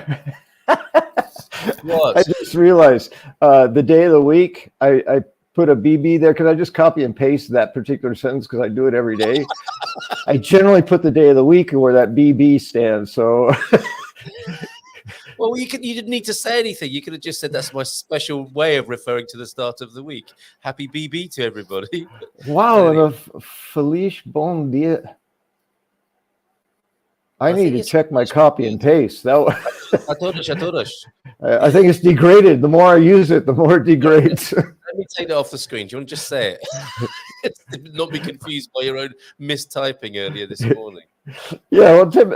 What? I just realized the day of the week, I put a BB there because I just copy and paste that particular sentence because I do it every day. I generally put the day of the week where that BB stands. So, well, you didn't need to say anything. You could have just said that's my special way of referring to the start of the week. Happy BB to everybody. Wow, and a Felice Bon Dia. I need to check my copy and paste. I think it's degraded. The more I use it, the more it degrades. Let me take that off the screen. Do you want to just say it? Not be confused by your own mistyping earlier this morning. Yeah, well, Tim,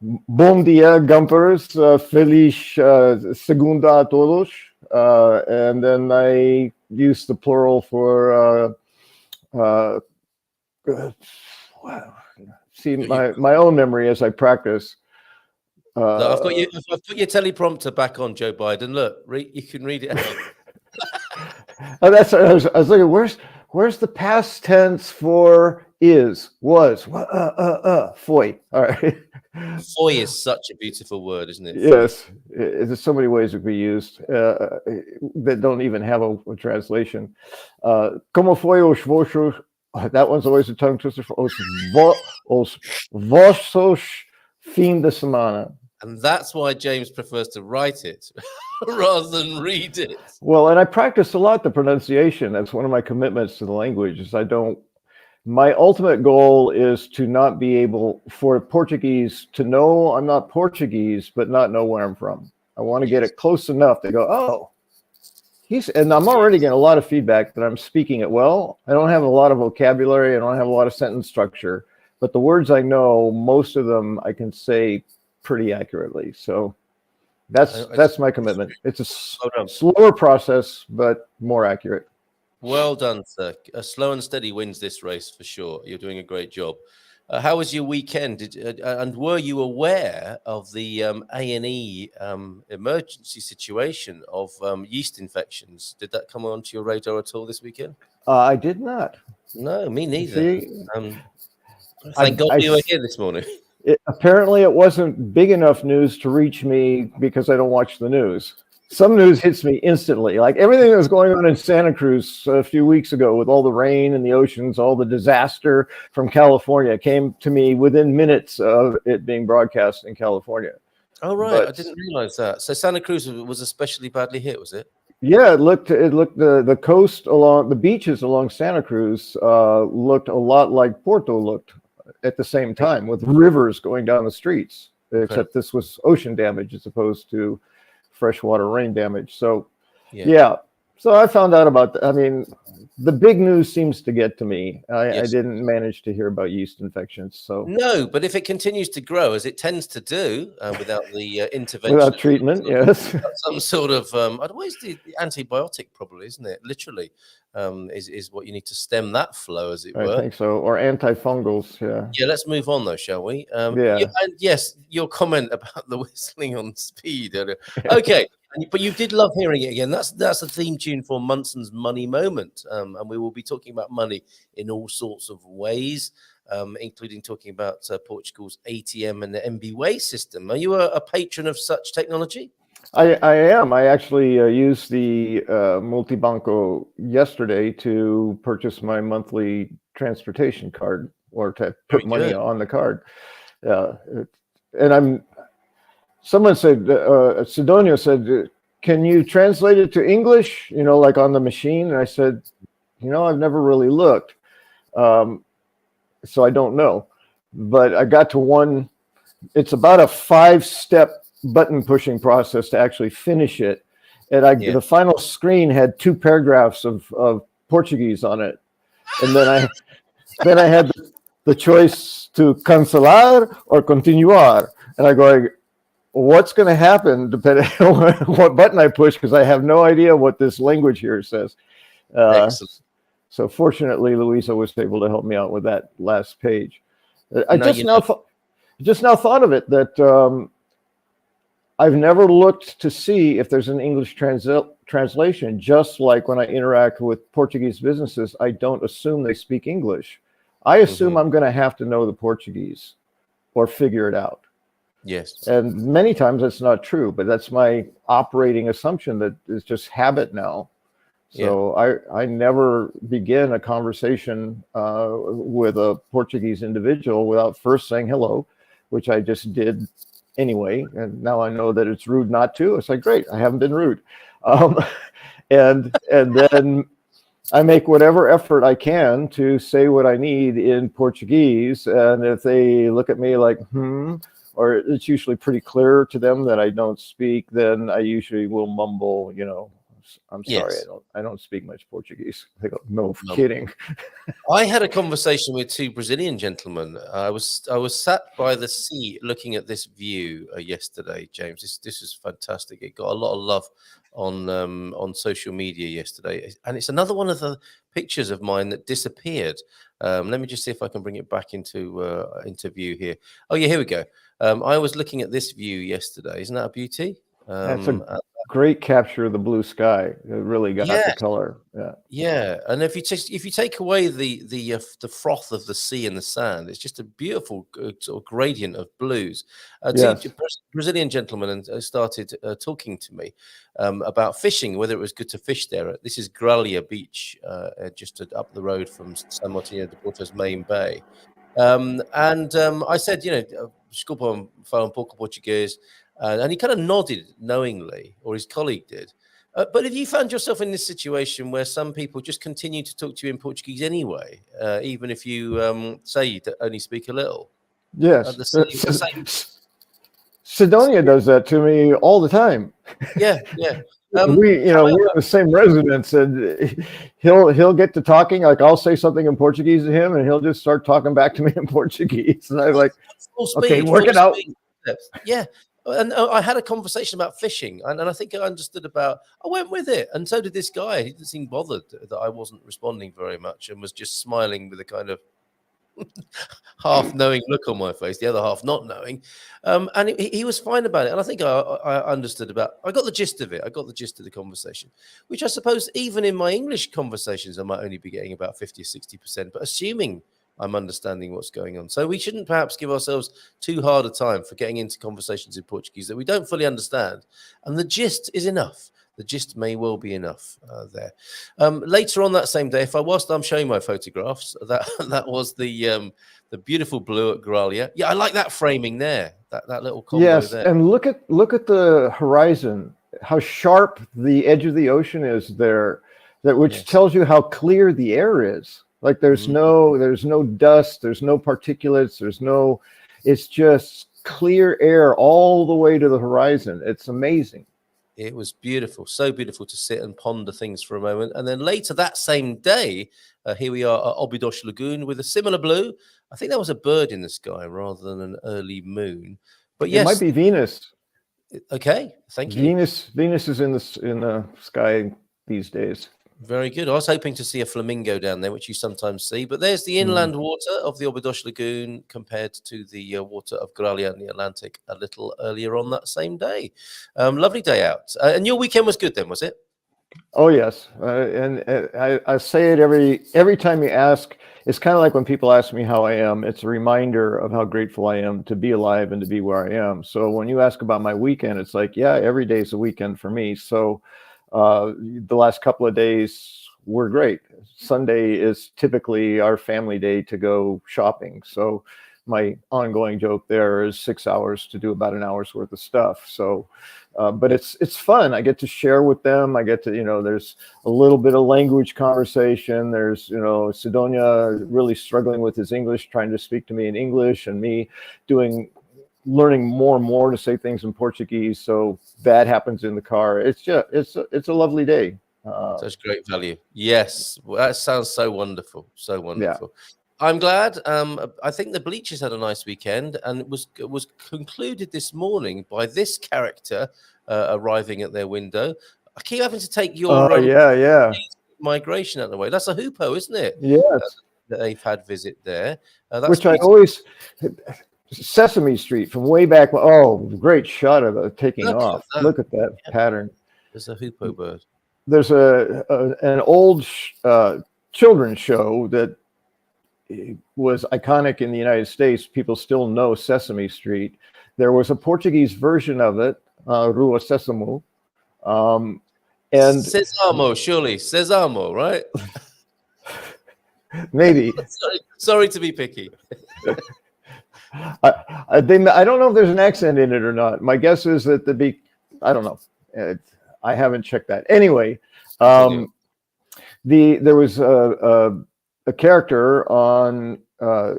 Bom dia, Gumpers. Feliz segunda a todos. And then I use the plural for see my own memory as I practice. I've put your teleprompter back on, Joe Biden. Look, you can read it out. Oh, that's what I was looking. Where's the past tense for is, was? Foi. All right. Foi is such a beautiful word, isn't it? Yes. There's so many ways it could be used that don't even have a translation. Como foi os vossos That one's always a tongue twister for os vossos fim de semana. And that's why James prefers to write it rather than read it. Well, and I practice a lot the pronunciation. That's one of my commitments to the language. Is my ultimate goal is to not be able for Portuguese to know I'm not Portuguese, but not know where I'm from. I want to get it close enough to go, oh, and I'm already getting a lot of feedback that I'm speaking it well. I don't have a lot of vocabulary. I don't have a lot of sentence structure, but the words I know, most of them I can say pretty accurately. So that's my commitment. It's a slower process, but more accurate. Well done, sir. A slow and steady wins this race for sure. You're doing a great job. How was your weekend? And were you aware of the A&E emergency situation of yeast infections? Did that come onto your radar at all this weekend? I did not. No, me neither. See, thank God you were here this morning. Apparently, it wasn't big enough news to reach me because I don't watch the news. Some news hits me instantly, like everything that was going on in Santa Cruz a few weeks ago with all the rain and the oceans, all the disaster from California came to me within minutes of it being broadcast in California. Oh, right. I didn't realize that. So Santa Cruz was especially badly hit, was it? Yeah, it looked the coast along the beaches along Santa Cruz looked a lot like Porto looked at the same time, with rivers going down the streets, except this was ocean damage as opposed to freshwater rain damage. So yeah. So I found out about that. I mean, the big news seems to get to me. I didn't manage to hear about yeast infections. So no, but if it continues to grow as it tends to do without the intervention, without treatment, yes, some sort of otherwise the antibiotic probably, isn't it? Literally, is what you need to stem that flow, as it were. I think so, or antifungals. Yeah. Let's move on though, shall we? And yes, your comment about the whistling on speed. Okay. But you did love hearing it again. That's a theme tune for Munson's Money Moment, and we will be talking about money in all sorts of ways, including talking about Portugal's ATM and the MBWay system. Are you a patron of such technology? I am. I actually used the Multibanco yesterday to purchase my monthly transportation card, or to put money on the card. And someone said, Sidonio said, can you translate it to English, like on the machine? And I said, I've never really looked. So I don't know. But I got to one, it's about a 5-step button pushing process to actually finish it. And the final screen had 2 paragraphs of Portuguese on it. And then I had the choice to cancelar or continuar. And I go, what's going to happen depending on what button I push, because I have no idea what this language here says. So fortunately, Louisa was able to help me out with that last page. I just now thought of it, that I've never looked to see if there's an English translation. Just like when I interact with Portuguese businesses, I don't assume they speak English. I assume I'm going to have to know the Portuguese or figure it out. Yes. And many times that's not true, but that's my operating assumption that is just habit now. So I never begin a conversation with a Portuguese individual without first saying hello, which I just did anyway. And now I know that it's rude not to. It's like, great, I haven't been rude. And then I make whatever effort I can to say what I need in Portuguese. And if they look at me like, or it's usually pretty clear to them that I don't speak, then I usually will mumble, I'm sorry, I don't speak much Portuguese. They go, no kidding. I had a conversation with 2 Brazilian gentlemen. I was sat by the sea looking at this view yesterday, James. This is fantastic. It got a lot of love on social media yesterday, and it's another one of the pictures of mine that disappeared. Let me just see if I can bring it back into view here. Oh yeah, here we go. I was looking at this view yesterday. Isn't that a beauty? That's a great capture of the blue sky. It really got the color. Yeah. Yeah, and if you take away the froth of the sea and the sand, it's just a beautiful sort of gradient of blues. Yes. Two Brazilian gentlemen started talking to me about fishing, whether it was good to fish there. This is Gralha Beach, just up the road from São Martinho de Porto's main bay. I said, desculpa, falam pouco português, and he kind of nodded knowingly, or his colleague did. But have you found yourself in this situation where some people just continue to talk to you in Portuguese anyway, even if you say you only speak a little? Yes. Sidonia does that to me all the time. Yeah. We're in the same residence, and he'll get to talking. Like, I'll say something in Portuguese to him, and he'll just start talking back to me in Portuguese. And I'm like, okay, work it out. Yeah. And I had a conversation about fishing, and I think I understood I went with it. And so did this guy. He didn't seem bothered that I wasn't responding very much and was just smiling with a kind of half knowing look on my face, the other half not knowing. And he was fine about it. And I think I understood I got the gist of it. I got the gist of the conversation, which I suppose even in my English conversations, I might only be getting about 50 or 60%, but assuming I'm understanding what's going on. So we shouldn't perhaps give ourselves too hard a time for getting into conversations in Portuguese that we don't fully understand. And the gist is enough. The gist may well be enough there. Later on that same day, whilst I'm showing my photographs, that was the beautiful blue at Gralha. Yeah, I like that framing there. That little combo there. And look at the horizon. How sharp the edge of the ocean is there. Which tells you how clear the air is. Like there's no dust, there's no particulates, it's just clear air all the way to the horizon. It's amazing. It was beautiful, so beautiful to sit and ponder things for a moment. And then later that same day, here we are at Óbidos Lagoon with a similar blue. I think that was a bird in the sky rather than an early moon. But yes, it might be Venus. Okay, thank you. Venus is in the sky these days. Very good. I was hoping to see a flamingo down there, which you sometimes see. But there's the inland water of the Óbidos Lagoon compared to the water of Gralha in the Atlantic a little earlier on that same day. Lovely day out. And your weekend was good then, was it? Oh, yes. And I say it every time you ask. It's kind of like when people ask me how I am. It's a reminder of how grateful I am to be alive and to be where I am. So when you ask about my weekend, it's like, yeah, every day is a weekend for me. So the last couple of days were great. Sunday is typically our family day to go shopping. So my ongoing joke there is 6 hours to do about an hour's worth of stuff. So, but it's fun. I get to share with them. I get to, there's a little bit of language conversation. There's, Sidonia really struggling with his English, trying to speak to me in English, and me learning more and more to say things in Portuguese. So that happens in the car. It's a lovely day. Such great value. Yes, well, that sounds so wonderful. So wonderful. Yeah. I'm glad. I think the Bleachers had a nice weekend, and it was concluded this morning by this character arriving at their window. I keep having to take your migration out of the way. That's a hoopoe, isn't it? Yes. That they've had visit there. Which I always... Sesame Street from way back. Oh, great shot of it taking off. Look at that pattern. There's a hoopoe bird. There's an old children's show that was iconic in the United States. People still know Sesame Street. There was a Portuguese version of it, Rua Sésamo. And Sésamo, surely. Sésamo, right? Maybe. Sorry to be picky. I don't know if there's an accent in it or not. My guess is that I don't know. I haven't checked that. Anyway, there was a character on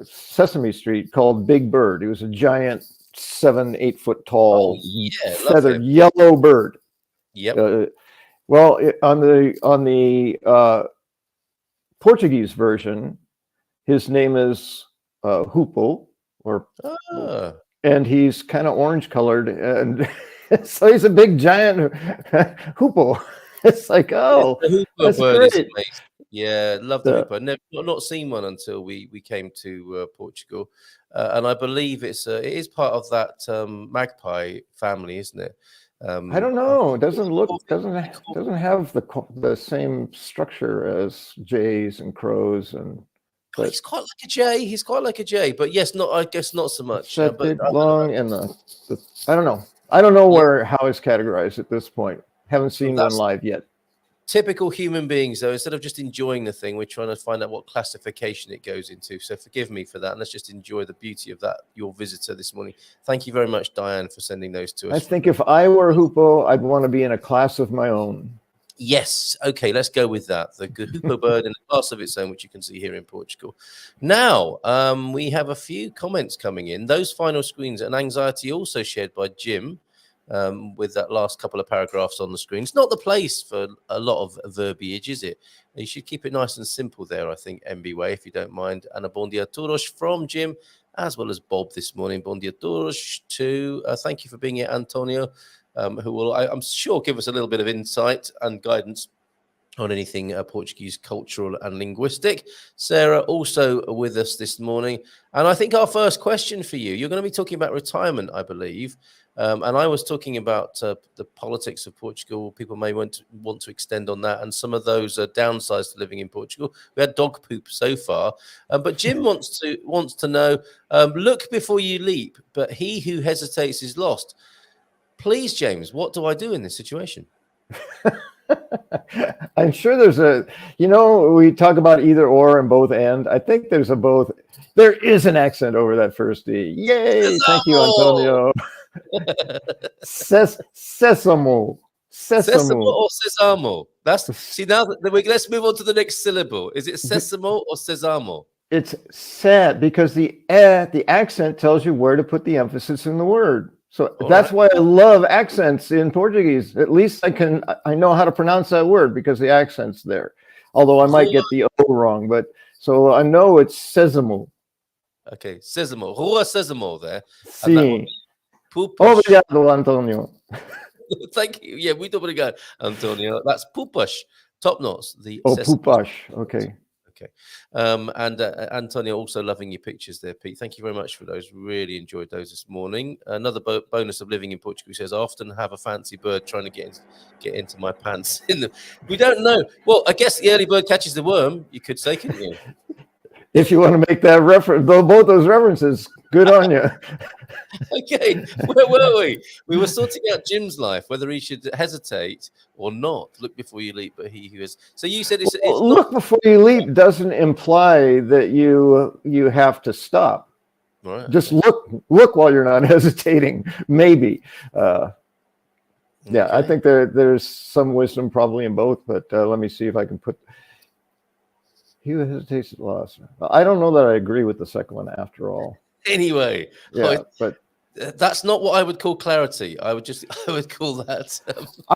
Sesame Street called Big Bird. He was a giant 7-8 foot tall feathered yellow bird. Yep. On the Portuguese version, his name is Hoopo. And he's kind of orange colored, and so he's a big giant hoopoe. It's like, oh, that's great. Yeah, love the hoopoe. Never, not seen one until we came to Portugal, and I believe it is part of that magpie family, isn't it? I don't know. It doesn't have the same structure as jays and crows and. But he's quite like a jay. He's quite like a jay, but yes, I guess not so much. That But big long and I don't know. I don't know how it's categorized at this point. Haven't seen one live yet. Typical human beings, though, instead of just enjoying the thing, we're trying to find out what classification it goes into. So forgive me for that. And let's just enjoy the beauty of that, your visitor this morning. Thank you very much, Diane, for sending those to us. I think if I were Hoopo, I'd want to be in a class of my own. Yes. Okay, let's go with that. The Hoopo bird in a class of its own, which you can see here in Portugal. Now, we have a few comments coming in. Those final screens, and anxiety also shared by Jim. With that last couple of paragraphs on the screen. It's not the place for a lot of verbiage, is it? You should keep it nice and simple there, I think, MBWay, if you don't mind. And a bon dia todos from Jim, as well as Bob this morning. Bon dia todos too. Thank you for being here, Antonio, who will, I'm sure, give us a little bit of insight and guidance on anything Portuguese, cultural and linguistic. Sarah also with us this morning. And I think our first question for you, you're going to be talking about retirement, I believe. And I was talking about the politics of Portugal. People may want to extend on that, and some of those downsides to living in Portugal. We had dog poop so far, but Jim wants to know: look before you leap, but he who hesitates is lost. Please, James, what do I do in this situation? I'm sure there's we talk about either or and both and. I think there's a both. There is an accent over that first D. Yay! Thank you, Antonio. Sesamo or sesamo. Now let's move on to the next syllable. Is it sesamo or sesamo? It's sad because the accent tells you where to put the emphasis in the word. So that's why I love accents in Portuguese. At least I know how to pronounce that word because the accent's there. Although I might get the O wrong, but so I know it's sesamo. Okay, sesamo. Rua sesamo there. Sí. Obrigado, Antonio. Thank you. Yeah, muito obrigado, Antonio. That's pupas, top knots. Pupas. Okay. Okay. And Antonio, also loving your pictures there, Pete. Thank you very much for those. Really enjoyed those this morning. Another bonus of living in Portugal says, I often have a fancy bird trying to get into my pants. We don't know. Well, I guess the early bird catches the worm, you could say, couldn't you? If you want to make that reference, both those references, good on you. Okay, where were we? We were sorting out Jim's life, whether he should hesitate or not. Look before you leap, but he who is. So you said it's look before you leap doesn't imply that you have to stop. Right. Just look while you're not hesitating. Maybe. Yeah, I think there's some wisdom probably in both. But let me see if I can put. He who hesitates is lost. I don't know that I agree with the second one after all. Anyway, but that's not what I would call clarity. I would call that.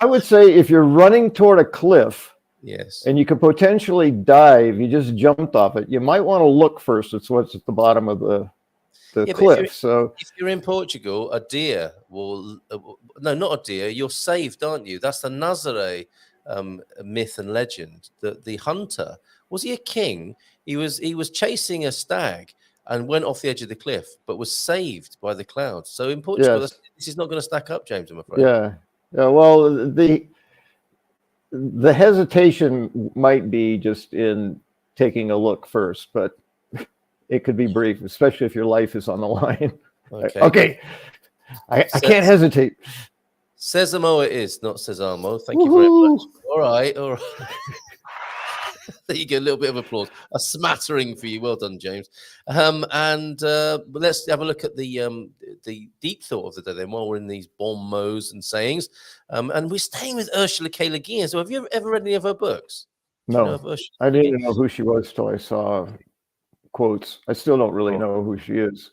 I would say if you're running toward a cliff, yes, and you could potentially dive, you just jumped off it. You might want to look first. It's what's at the bottom of the cliff. So if you're in Portugal, a deer will no, not a deer. You're saved, aren't you? That's the Nazaré myth and legend. The hunter, was he a king? He was chasing a stag and went off the edge of the cliff, but was saved by the clouds. So in Portugal, this is not going to stack up, James, I'm afraid. Yeah. Well, the hesitation might be just in taking a look first, but it could be brief, especially if your life is on the line. Okay. I can't hesitate. Sesamo it is, not Sesamo. Thank you very much. All right. There you go, a little bit of applause, a smattering for you. Well done, James. And let's have a look at the deep thought of the day then, while we're in these bon mots and sayings. And we're staying with Ursula K. Le Guin. So have you ever read any of her books? No, I didn't even know who she was till I saw quotes. I still don't really know who she is.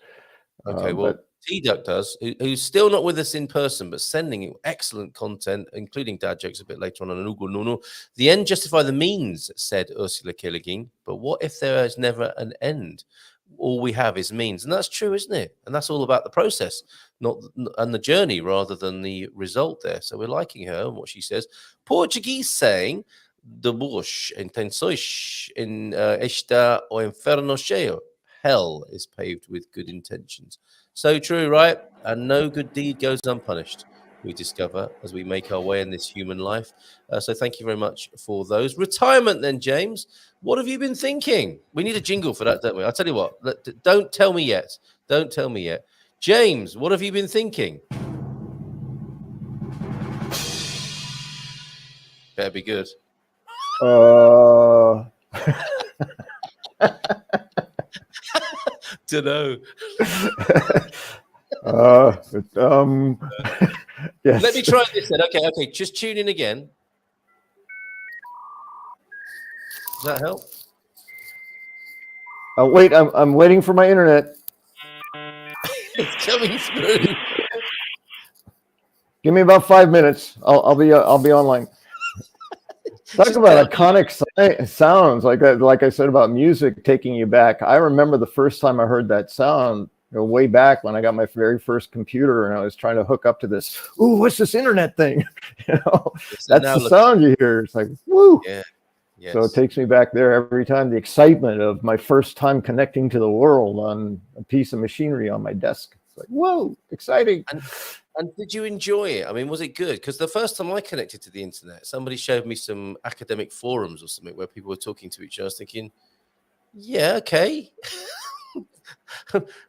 Okay, well, T-Duck does, who's still not with us in person, but sending excellent content, including dad jokes a bit later on Ugo Nuno. The end justify the means, said Ursula K. Le Guin. But what if there is never an end? All we have is means. And that's true, isn't it? And that's all about the process, and the journey rather than the result there. So we're liking her and what she says. Portuguese saying, de boas intenções está o inferno cheio. Hell is paved with good intentions. So true, right? And no good deed goes unpunished. we discover as we make our way in this human life. So thank you very much for those. Retirement then, James. What have you been thinking? We need a jingle for that, don't we? I'll tell you what. Don't tell me yet. Don't tell me yet. James, what have you been thinking? Better be good. Dunno. Yes. Let me try this then. Okay. Just tune in again. Does that help? Wait, I'm waiting for my internet. It's coming through. Give me about 5 minutes. I'll be online. Talk about iconic sounds, like I said about music taking you back. I remember the first time I heard that sound, way back when I got my very first computer and I was trying to hook up to this. Ooh, what's this internet thing? That's the sound you hear. It's like, woo. Yeah. Yes. So it takes me back there every time. The excitement of my first time connecting to the world on a piece of machinery on my desk. It's like, whoa, exciting. And did you enjoy it? I mean, was it good? Because the first time I connected to the internet, somebody showed me some academic forums or something where people were talking to each other. I was thinking, yeah, okay.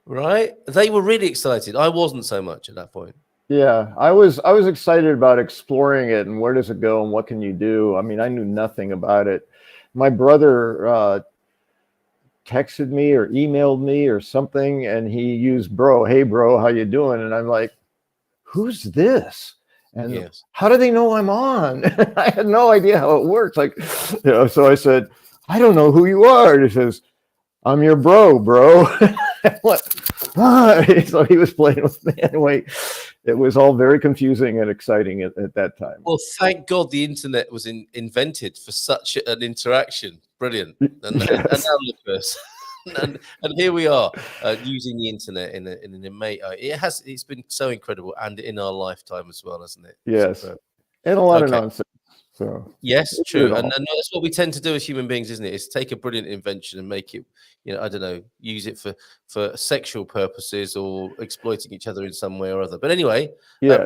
Right? They were really excited. I wasn't so much at that point. Yeah, I was excited about exploring it and where does it go and what can you do? I mean, I knew nothing about it. My brother texted me or emailed me or something, and he used bro. Hey, bro, how you doing? And I'm like, who's this? And yes. How do they know I'm on? I had no idea how it works. Like, so I said, I don't know who you are. And he says, I'm your bro. What? So he was playing with me anyway. It was all very confusing and exciting at that time. Well, thank God the internet was invented for such an interaction. Brilliant. And now look at us. and here we are using the internet in an amazing. It's been so incredible, and in our lifetime as well, hasn't it? Yes, and a lot of nonsense. So yes, true, and that's what we tend to do as human beings, isn't it? Is take a brilliant invention and make it, I don't know, use it for sexual purposes or exploiting each other in some way or other. But anyway, yes.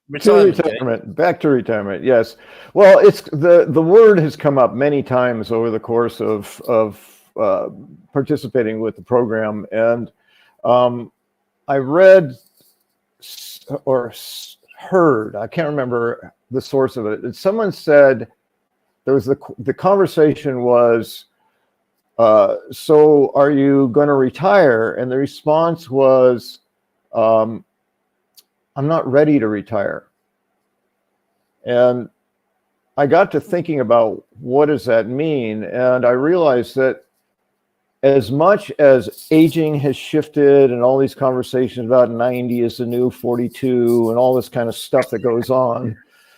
retirement. Back to retirement. Yes. Well, it's the word has come up many times over the course of participating with the program, and I read or heard, I can't remember the source of it. Someone said there was the conversation was, so are you going to retire? And the response was, I'm not ready to retire. And I got to thinking about what does that mean? And I realized that as much as aging has shifted and all these conversations about 90 is the new 42 and all this kind of stuff that goes on,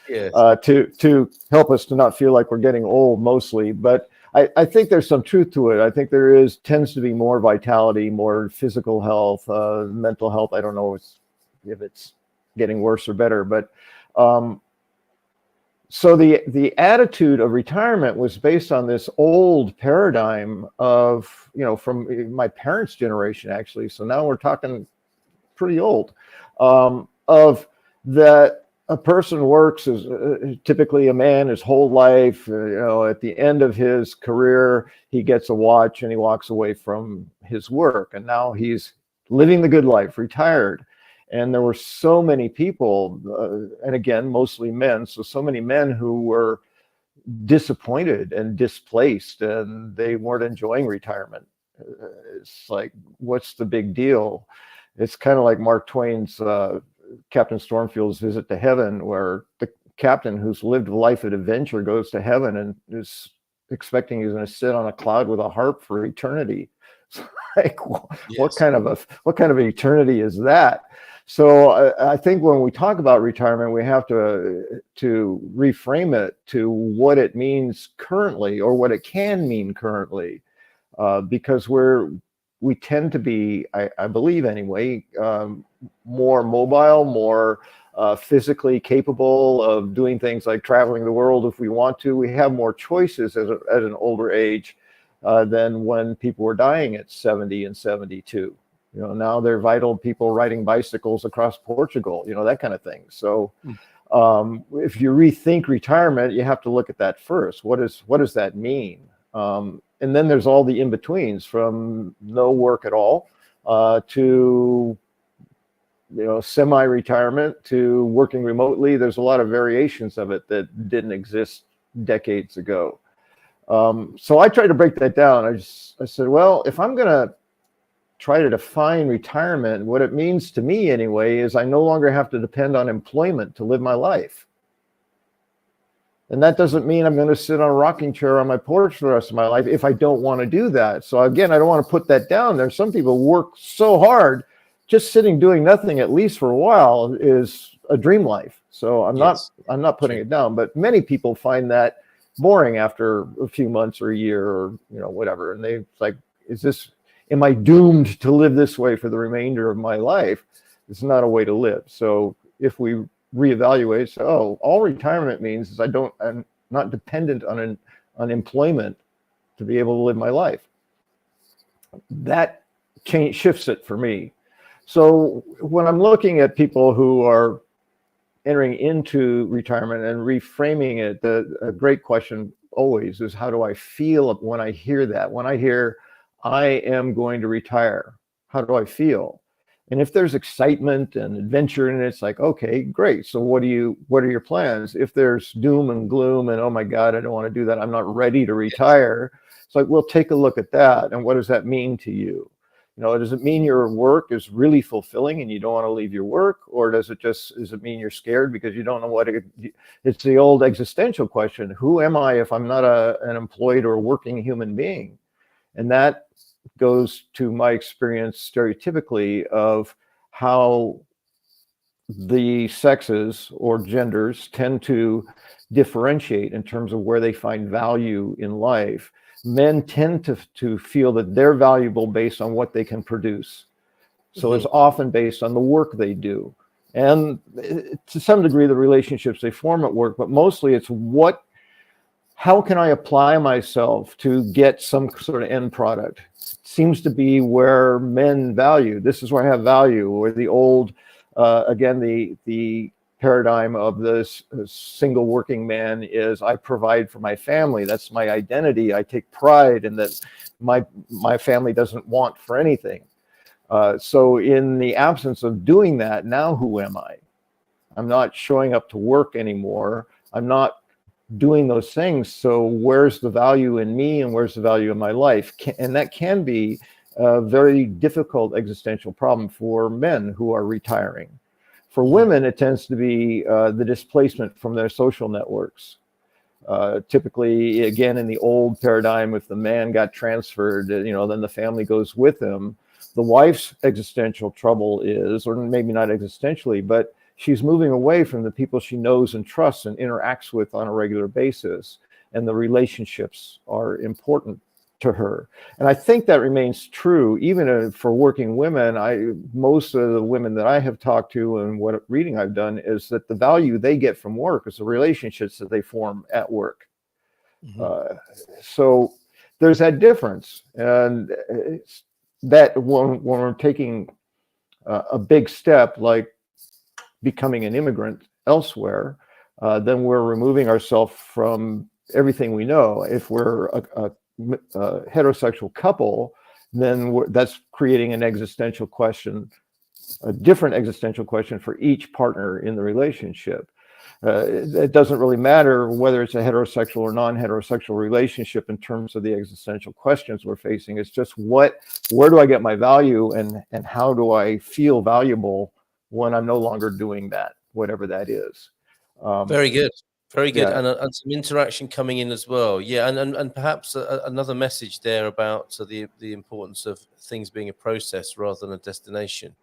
yes. To help us to not feel like we're getting old mostly. But I think there's some truth to it. I think there tends to be more vitality, more physical health, mental health. I don't know if it's getting worse or better, but so the attitude of retirement was based on this old paradigm of, from my parents' generation, actually. So now we're talking pretty old, of that a person works as typically a man his whole life. At the end of his career, he gets a watch and he walks away from his work. And now he's living the good life, retired. And there were so many people, and again, mostly men, so many men who were disappointed and displaced, and they weren't enjoying retirement. It's like, what's the big deal? It's kind of like Mark Twain's Captain Stormfield's Visit to Heaven, where the captain who's lived a life of adventure goes to heaven and is expecting he's going to sit on a cloud with a harp for eternity. It's like, yes. what kind of eternity is that? So I think when we talk about retirement, we have to reframe it to what it means currently, or what it can mean currently, because we tend to be, I believe anyway, more mobile, more physically capable of doing things like traveling the world if we want to. We have more choices at an older age than when people were dying at 70 and 72. Now they're vital people riding bicycles across Portugal, that kind of thing. So if you rethink retirement, you have to look at that first. What does that mean? And then there's all the in-betweens, from no work at all to semi-retirement to working remotely. There's a lot of variations of it that didn't exist decades ago. So I tried to break that down. I said, well, if I'm going to try to define retirement, what it means to me anyway is I no longer have to depend on employment to live my life. And that doesn't mean I'm going to sit on a rocking chair on my porch for the rest of my life if I don't want to do that. So again, I don't want to put that down there. Some people work so hard, just sitting doing nothing, at least for a while, is a dream life. So I'm not putting it down, but many people find that boring after a few months or a year or whatever. And they like, am I doomed to live this way for the remainder of my life? It's not a way to live. So if we reevaluate, all retirement means is I'm not dependent on employment to be able to live my life. That shifts it for me. So when I'm looking at people who are entering into retirement and reframing it, a great question always is, how do I feel when I hear that? When I hear I am going to retire, how do I feel? And if there's excitement and adventure in it, it's like, okay, great. So what are your plans? If there's doom and gloom and, oh my God, I don't want to do that, I'm not ready to retire. It's like, well, take a look at that. And what does that mean to you? Does it mean your work is really fulfilling and you don't want to leave your work? Or does it mean you're scared because you don't know it's the old existential question. Who am I if I'm not an employed or working human being? And that goes to my experience stereotypically of how the sexes or genders tend to differentiate in terms of where they find value in life. Men tend to feel that they're valuable based on what they can produce. So it's often based on the work they do. And to some degree, the relationships they form at work, but mostly it's how can I apply myself to get some sort of end product? Seems to be where men value. This is where I have value, or the old, again, the paradigm of this single working man is I provide for my family. That's my identity. I take pride in that my family doesn't want for anything. So in the absence of doing that, now who am I? I'm not showing up to work anymore. I'm not doing those things. So where's the value in me and where's the value in my life? And that can be a very difficult existential problem for men who are retiring. For women, it tends to be the displacement from their social networks. Typically, again, in the old paradigm, if the man got transferred, then the family goes with him. The wife's existential trouble is, or maybe not existentially, but she's moving away from the people she knows and trusts and interacts with on a regular basis. And the relationships are important to her. And I think that remains true even for working women. Most of the women that I have talked to and what reading I've done is that the value they get from work is the relationships that they form at work. So there's that difference. And that when we're taking a big step like becoming an immigrant elsewhere, then we're removing ourselves from everything we know. If we're a heterosexual couple, then that's creating an existential question, a different existential question for each partner in the relationship. It doesn't really matter whether it's a heterosexual or non-heterosexual relationship in terms of the existential questions we're facing. It's just where do I get my value and how do I feel valuable when I'm no longer doing that, whatever that is. Very good. Very good. Yeah. And some interaction coming in as well. Yeah. And perhaps another message there about the importance of things being a process rather than a destination,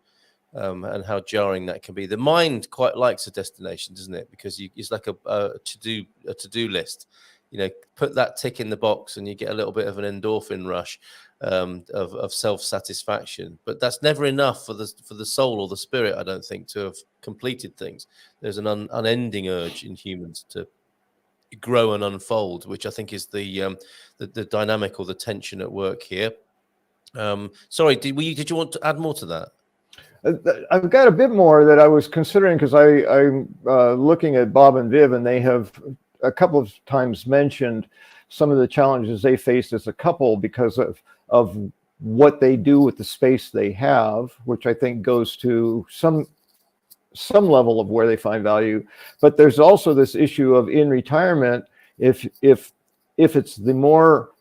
and how jarring that can be. The mind quite likes a destination, doesn't it? Because it's like a to-do list. Put that tick in the box and you get a little bit of an endorphin rush of self-satisfaction. But that's never enough for the soul or the spirit, I don't think, to have completed things. There's an unending urge in humans to grow and unfold, which I think is the dynamic or the tension at work here. Sorry, did you want to add more to that? I've got a bit more that I was considering because I'm looking at Bob and Viv, and they have a couple of times mentioned some of the challenges they faced as a couple because of what they do with the space they have, which I think goes to some level of where they find value. But there's also this issue of in retirement, if it's the more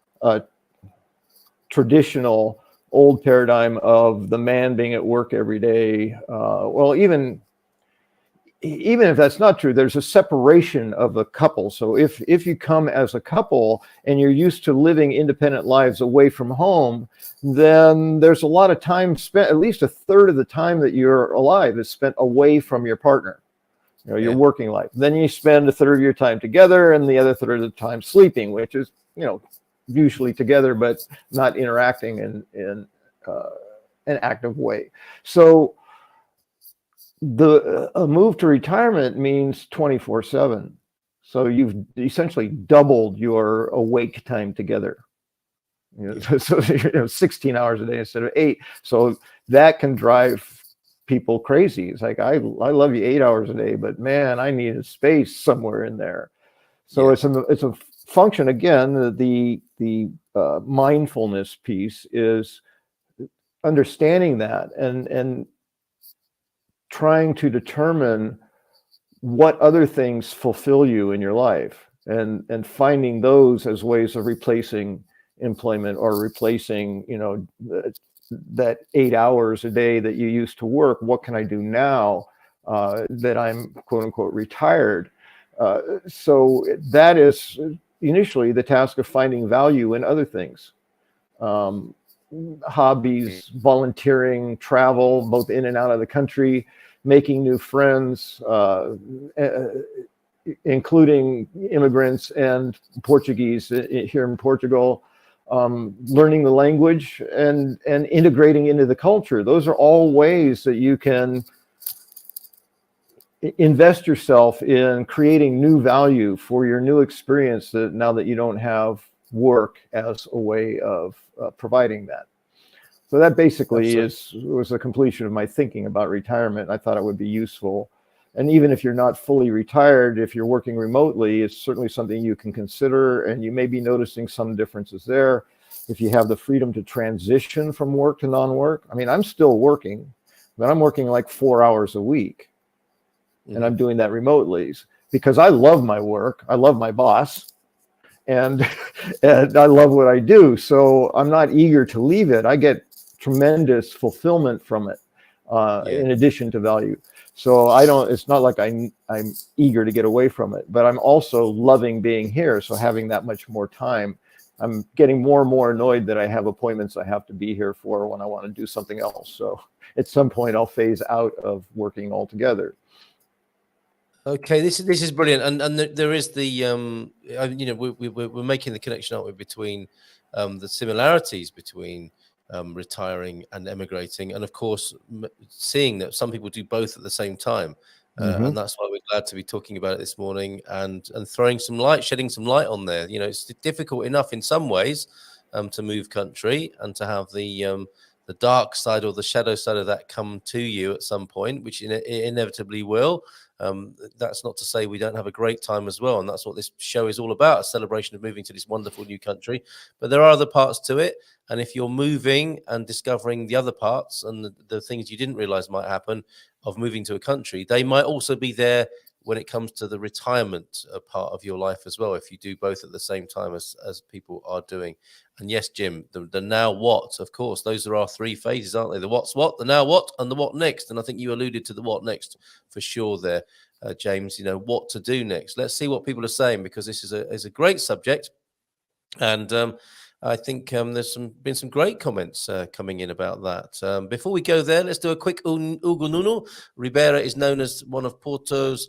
traditional old paradigm of the man being at work every day, well, even if that's not true, there's a separation of the couple. So if you come as a couple and you're used to living independent lives away from home, then there's a lot of time spent, at least a third of the time that you're alive is spent away from your partner, your working life. Then you spend a third of your time together and the other third of the time sleeping, which is, usually together, but not interacting in an active way. So a move to retirement means 24/7. So you've essentially doubled your awake time together. So 16 hours a day instead of 8. So that can drive people crazy. It's like, I love you 8 hours a day, but man, I need a space somewhere in there. So it's a function, again, the mindfulness piece is understanding that and trying to determine what other things fulfill you in your life and finding those as ways of replacing employment or replacing, that 8 hours a day that you used to work. What can I do now that I'm quote unquote retired? So that is initially the task of finding value in other things. Hobbies, volunteering, travel, both in and out of the country, making new friends, including immigrants and Portuguese here in Portugal, learning the language and integrating into the culture. Those are all ways that you can invest yourself in creating new value for your new experience that now that you don't have work as a way of providing that. So that basically was the completion of my thinking about retirement. I thought it would be useful. And even if you're not fully retired, if you're working remotely, it's certainly something you can consider, and you may be noticing some differences there. If you have the freedom to transition from work to non-work, I mean, I'm still working, but I'm working like 4 hours a week. And I'm doing that remotely because I love my work. I love my boss, and I love what I do. So I'm not eager to leave it. I get tremendous fulfillment from it, in addition to value. So it's not like I'm eager to get away from it, but I'm also loving being here. So having that much more time, I'm getting more and more annoyed that I have appointments I have to be here for when I want to do something else. So at some point I'll phase out of working altogether. Okay, this is brilliant, and there is the we're making the connection, aren't we, between the similarities between retiring and emigrating, and of course seeing that some people do both at the same time, and that's why we're glad to be talking about it this morning and shedding some light on there. It's difficult enough in some ways to move country and to have the dark side or the shadow side of that come to you at some point, which it inevitably will. That's not to say we don't have a great time as well, and that's what this show is all about, a celebration of moving to this wonderful new country. But there are other parts to it, and if you're moving and discovering the other parts and the things you didn't realize might happen of moving to a country, they might also be there when it comes to the retirement part of your life as well, if you do both at the same time as people are doing. And yes, Jim, the now what, of course, those are our three phases, aren't they? The what's what, the now what, and the what next. And I think you alluded to the what next for sure there, James, what to do next. Let's see what people are saying, because this is a great subject. And I think there's been some great comments coming in about that. Before we go there, let's do a quick Ugo Nuno. Ribeira is known as one of Porto's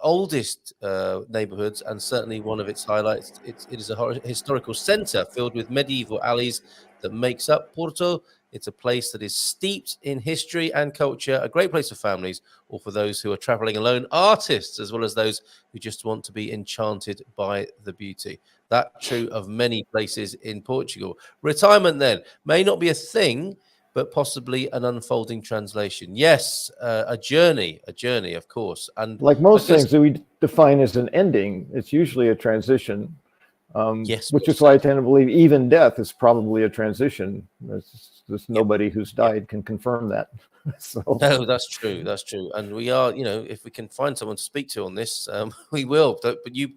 oldest neighborhoods, and certainly one of its highlights. It is a historical center filled with medieval alleys that makes up Porto. It's a place that is steeped in history and culture, a great place for families or for those who are traveling alone, artists, as well as those who just want to be enchanted by the beauty. That's true of many places in Portugal. Retirement, then, may not be a thing, but possibly an unfolding translation. Yes, a journey, of course. And Like most things that we define as an ending, it's usually a transition. Yes, which is why I tend to believe even death is probably a transition. There's nobody who's died can confirm that. So. No, that's true. That's true. And we are, if we can find someone to speak to on this, we will. But you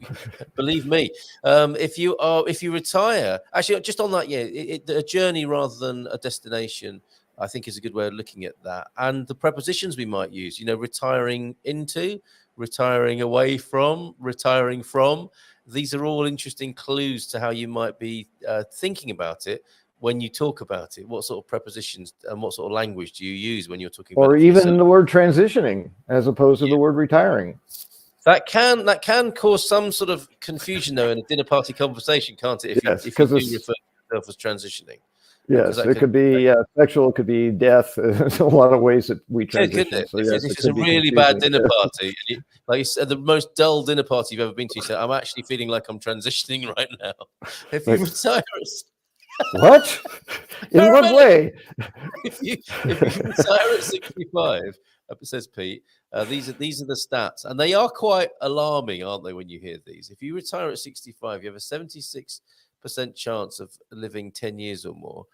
believe me, if you retire, actually, just on that, a journey rather than a destination, I think is a good way of looking at that. And the prepositions we might use, retiring into, retiring away from, retiring from. These are all interesting clues to how you might be thinking about it when you talk about it. What sort of prepositions and what sort of language do you use when you're talking about it? Or even the word transitioning as opposed to the word retiring. That can cause some sort of confusion, though, in a dinner party conversation, can't it? If you do refer to yourself as transitioning. Yes, it could be sexual, it could be death. There's a lot of ways that we transition. So yes, it's a really bad dinner party. Like you said, the most dull dinner party you've ever been to. You said, I'm actually feeling like I'm transitioning right now. If you retire, what? In what way? If you retire at 65, says Pete, these are the stats, and they are quite alarming, aren't they? When you hear these, if you retire at 65, you have a 76% chance of living 10 years or more,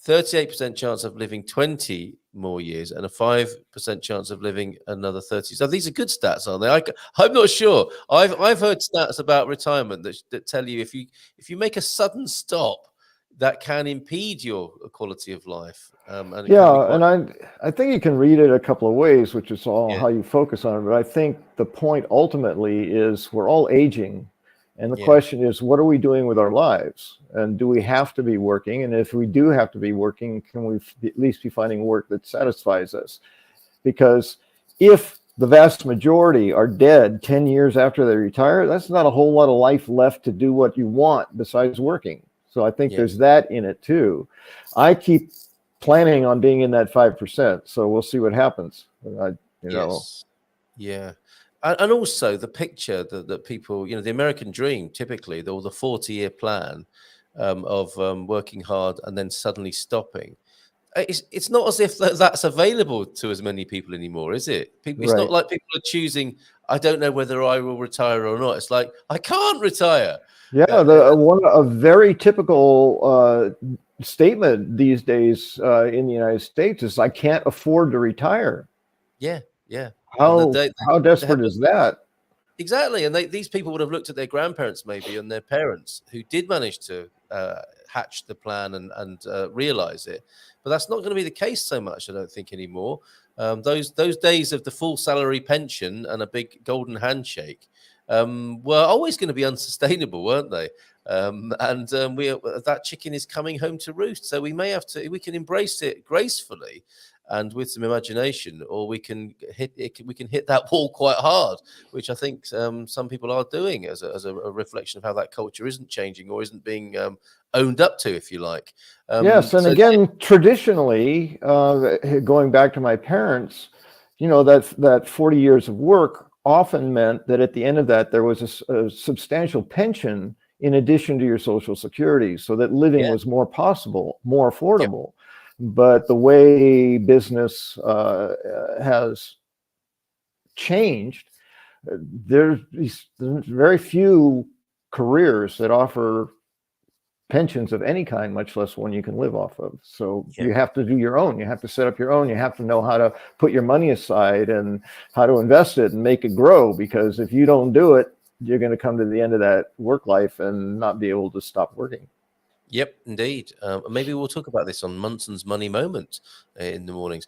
38% chance of living 20 more years, and a 5% chance of living another 30. So these are good stats, aren't they? I'm not sure. I've heard stats about retirement that tell you if you make a sudden stop, that can impede your quality of life. And I think you can read it a couple of ways, which is all how you focus on it. But I think the point ultimately is we're all aging. And the question is, what are we doing with our lives? And do we have to be working? And if we do have to be working, can we at least be finding work that satisfies us? Because if the vast majority are dead 10 years after they retire, that's not a whole lot of life left to do what you want besides working. So I think there's that in it too. I keep planning on being in that 5%. So we'll see what happens. Yeah. And also the picture that people, the American dream, typically, the 40-year plan of working hard and then suddenly stopping. It's not as if that's available to as many people anymore, is it? It's not like people are choosing, I don't know whether I will retire or not. It's like, I can't retire. Yeah, a very typical statement these days in the United States is, I can't afford to retire. Yeah. How desperate is that? Exactly. And these people would have looked at their grandparents maybe and their parents who did manage to hatch the plan and realize it. But that's not going to be the case so much, I don't think, anymore. Those days of the full salary pension and a big golden handshake were always going to be unsustainable, weren't they? That chicken is coming home to roost. So we can embrace it gracefully and with some imagination, or we can hit that wall quite hard, which I think some people are doing as a reflection of how that culture isn't changing or isn't being owned up to, if you like. Yes, and again, traditionally, going back to my parents, that 40 years of work often meant that at the end of that, there was a substantial pension in addition to your Social Security, so that living was more possible, more affordable. But the way business has changed, there's very few careers that offer pensions of any kind, much less one you can live off of. So you have to do your own. You have to set up your own. You have to know how to put your money aside and how to invest it and make it grow. Because if you don't do it, you're going to come to the end of that work life and not be able to stop working. Yep, indeed. Maybe we'll talk about this on Munson's Money Moment in the mornings.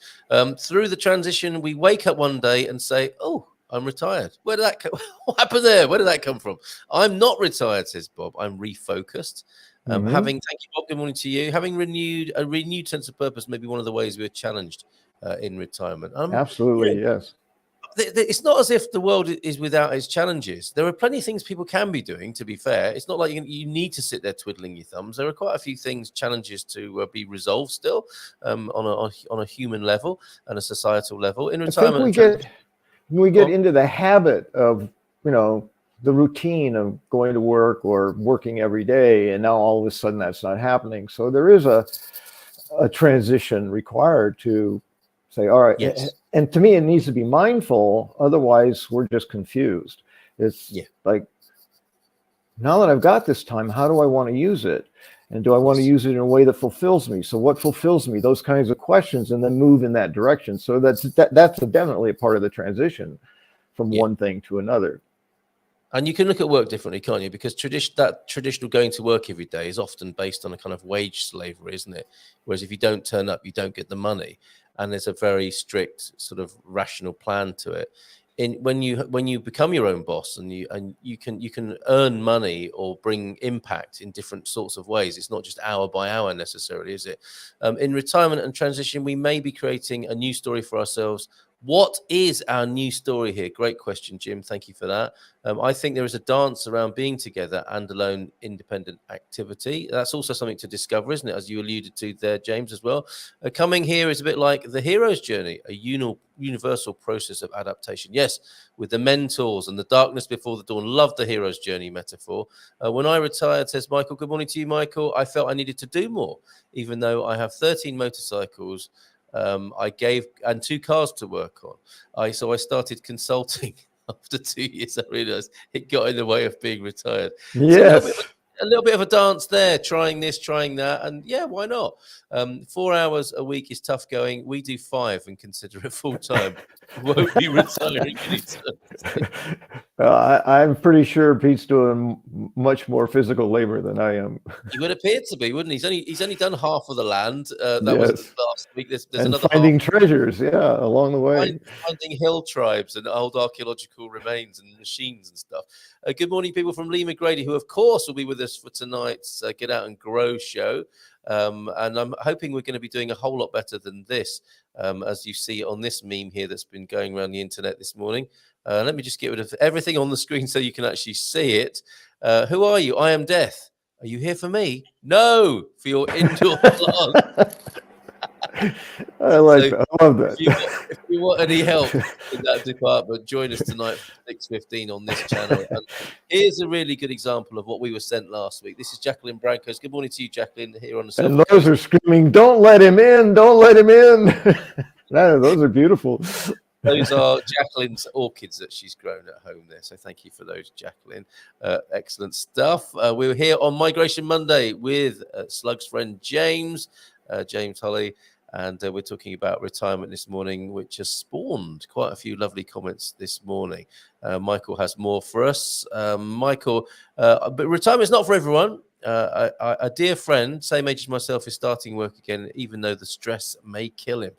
Through the transition, we wake up one day and say, "Oh, I'm retired." Where did that come? What happened there? Where did that come from? I'm not retired, says Bob. I'm refocused. Thank you, Bob. Good morning to you. Having a renewed sense of purpose, maybe one of the ways we're challenged in retirement. Absolutely, yes. it's not as if the world is without its challenges. There are plenty of things people can be doing, to be fair. It's not like you need to sit there twiddling your thumbs. There are quite a few challenges to be resolved still on a human level and a societal level. In retirement, we get into the habit of, the routine of going to work or working every day, and now all of a sudden that's not happening. So there is a transition required to say, all right. Yes. And to me, it needs to be mindful. Otherwise, we're just confused. It's like, now that I've got this time, how do I want to use it? And do I want to use it in a way that fulfills me? So what fulfills me? Those kinds of questions, and then move in that direction. So that's definitely a part of the transition from one thing to another. And you can look at work differently, can't you? Because that traditional going to work every day is often based on a kind of wage slavery, isn't it? Whereas if you don't turn up, you don't get the money. And there's a very strict sort of rational plan to it. When you become your own boss and you can earn money or bring impact in different sorts of ways. It's not just hour by hour necessarily, is it? In retirement and transition, we may be creating a new story for ourselves. What is our new story here? Great question, Jim. Thank you for that. I think there is a dance around being together and alone independent activity. That's also something to discover, isn't it? As you alluded to there, James, as well. Coming here is a bit like the hero's journey, a universal process of adaptation. Yes, with the mentors and the darkness before the dawn. Love the hero's journey metaphor. When I retired, says Michael, good morning to you, Michael, I felt I needed to do more, even though I have 13 motorcycles. I gave and 2 cars to work on. So I started consulting. After 2 years, I realized it got in the way of being retired. Yes. So a little bit of a dance there, trying this, trying that. And yeah, why not? 4 hours a week is tough going. We do 5 and consider it full time. Won't be retiring anytime. I'm pretty sure Pete's doing much more physical labor than I am. He would appear to be, wouldn't he? He's only done half of the land. That was last week. There's and another finding half. treasures, along the way. Finding hill tribes and old archaeological remains and machines and stuff. Good morning, people from Lee McGrady, who, of course, will be with us for tonight's Get Out and Grow show. And I'm hoping we're going to be doing a whole lot better than this, as you see on this meme here that's been going around the internet this morning. Let me just get rid of everything on the screen so you can actually see it. Who are you? I am Death. Are you here for me? No, for your indoor plant. I like that. I love that. If you want any help in that department, join us tonight at 6:15 on this channel. And here's a really good example of what we were sent last week. This is Jacqueline Brancos. Good morning to you, Jacqueline, here on the And those are screaming, "Don't let him in! Don't let him in!" No, those are beautiful. Those are Jacqueline's orchids that she's grown at home there. So thank you for those, Jacqueline. Excellent stuff. We're here on Migration Monday with Slug's friend James Holley. And we're talking about retirement this morning, which has spawned quite a few lovely comments this morning. Michael has more for us. Michael, but retirement is not for everyone. A dear friend, same age as myself, is starting work again, even though the stress may kill him.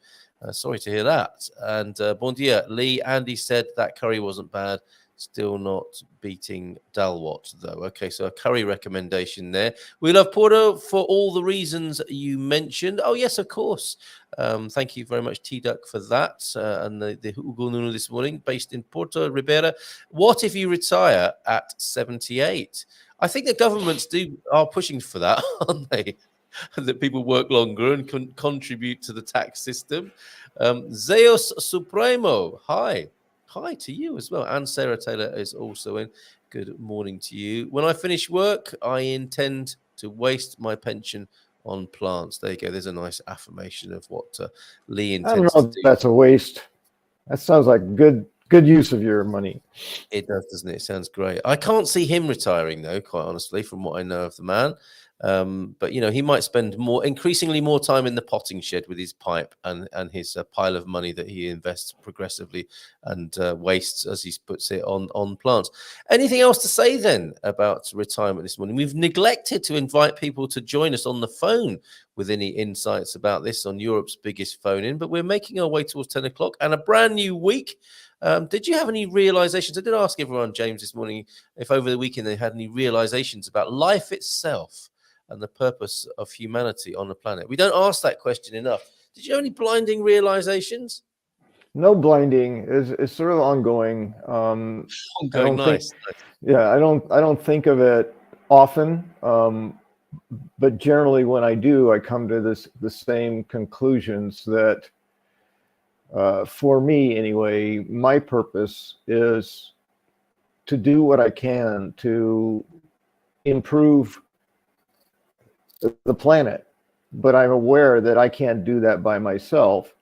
Sorry to hear that. And bon dia, Lee. Andy said that curry wasn't bad. Still not beating Dalwat, though. Okay, so a curry recommendation there. We love Porto for all the reasons you mentioned. Oh, yes, of course. Thank you very much, T-Duck, for that. And the Hugo Nuno this morning, based in Porto Ribera. What if you retire at 78? I think the governments are pushing for that, aren't they? That people work longer and can contribute to the tax system. Zeus Supremo, hi. Hi to you as well. And Sarah Taylor is also in. Good morning to you. When I finish work, I intend to waste my pension on plants. There you go. There's a nice affirmation of what Lee intends to do. That's a waste. That sounds like good use of your money. It does, doesn't it? It sounds great. I can't see him retiring, though, quite honestly, from what I know of the man. But he might spend increasingly more time in the potting shed with his pipe and his pile of money that he invests progressively and wastes, as he puts it, on plants. Anything else to say then about retirement this morning? We've neglected to invite people to join us on the phone with any insights about this on Europe's biggest phone in, but we're making our way towards 10 o'clock and a brand new week. Did you have any realizations? I did ask everyone, James, this morning, if over the weekend they had any realizations about life itself and the purpose of humanity on the planet. We don't ask that question enough. Did you have any blinding realizations? No blinding. It's sort of ongoing. I Ongoing, don't think. nice. Yeah, I don't think of it often. But generally, when I do, I come to the same conclusions that, for me anyway, my purpose is to do what I can to improve the planet. But I'm aware that I can't do that by myself.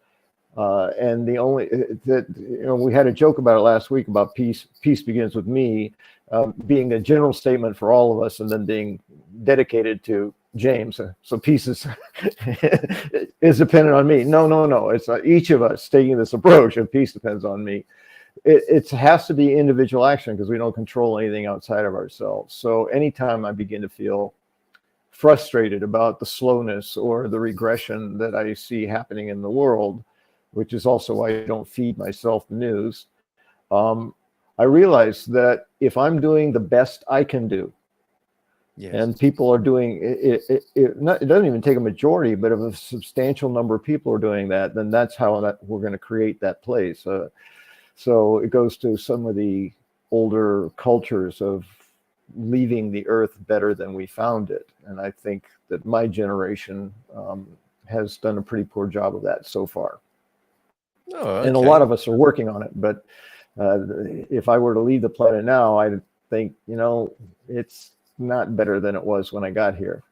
And the only that we had a joke about it last week about peace. Peace begins with me, being a general statement for all of us, and then being dedicated to James. So peace is is dependent on me. No. It's each of us taking this approach, and peace depends on me. It has to be individual action because we don't control anything outside of ourselves. So anytime I begin to feel frustrated about the slowness or the regression that I see happening in the world, which is also why I don't feed myself the news, I realize that if I'm doing the best I can do, Yes. and people are doing it, it doesn't even take a majority, but if a substantial number of people are doing that, then that's how we're going to create that place. So it goes to some of the older cultures of leaving the earth better than we found it. And I think that my generation has done a pretty poor job of that so far. Oh, okay. And a lot of us are working on it. But if I were to leave the planet now, I'd think, it's not better than it was when I got here.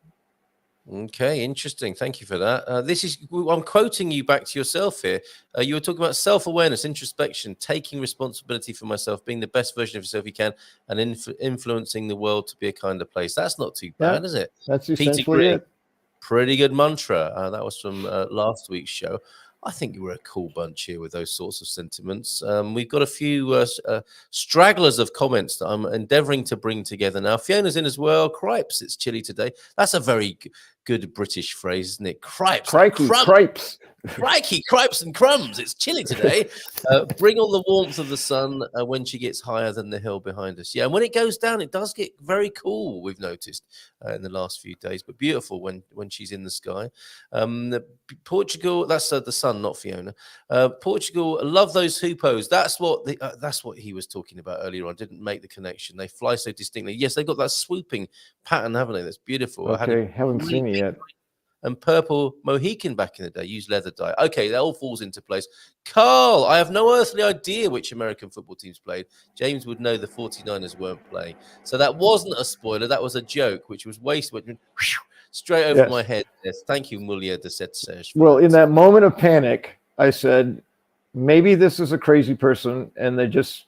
Okay, interesting. Thank you for that. I'm quoting you back to yourself here. You were talking about self-awareness, introspection, taking responsibility for myself, being the best version of yourself you can, and influencing the world to be a kinder place. That's not too bad, is it? That's Peter essentially Green, it. pretty good mantra. That was from last week's show. I think we're a cool bunch here with those sorts of sentiments. We've got a few stragglers of comments that I'm endeavoring to bring together now. Fiona's in as well. Cripes, it's chilly today. That's a very good British phrase, isn't it? Cripes. Crikey, like cripes. Crikey, cripes and crumbs. It's chilly today. Bring on the warmth of the sun when she gets higher than the hill behind us. Yeah, and when it goes down, it does get very cool, we've noticed in the last few days, but beautiful when she's in the sky. Portugal, that's the sun, not Fiona. Portugal, love those hoopos. That's what he was talking about earlier on. Didn't make the connection. They fly so distinctly. Yes, they've got that swooping pattern, haven't they? That's beautiful. Okay, haven't seen it yet. And purple Mohican back in the day, used leather dye. Okay, that all falls into place. Carl, I have no earthly idea which American football teams played. James would know the 49ers weren't playing. So that wasn't a spoiler. That was a joke, which was wasted straight over my head. Yes, thank you, Mulia de Setsesh. Well, in that moment of panic, I said, maybe this is a crazy person and they just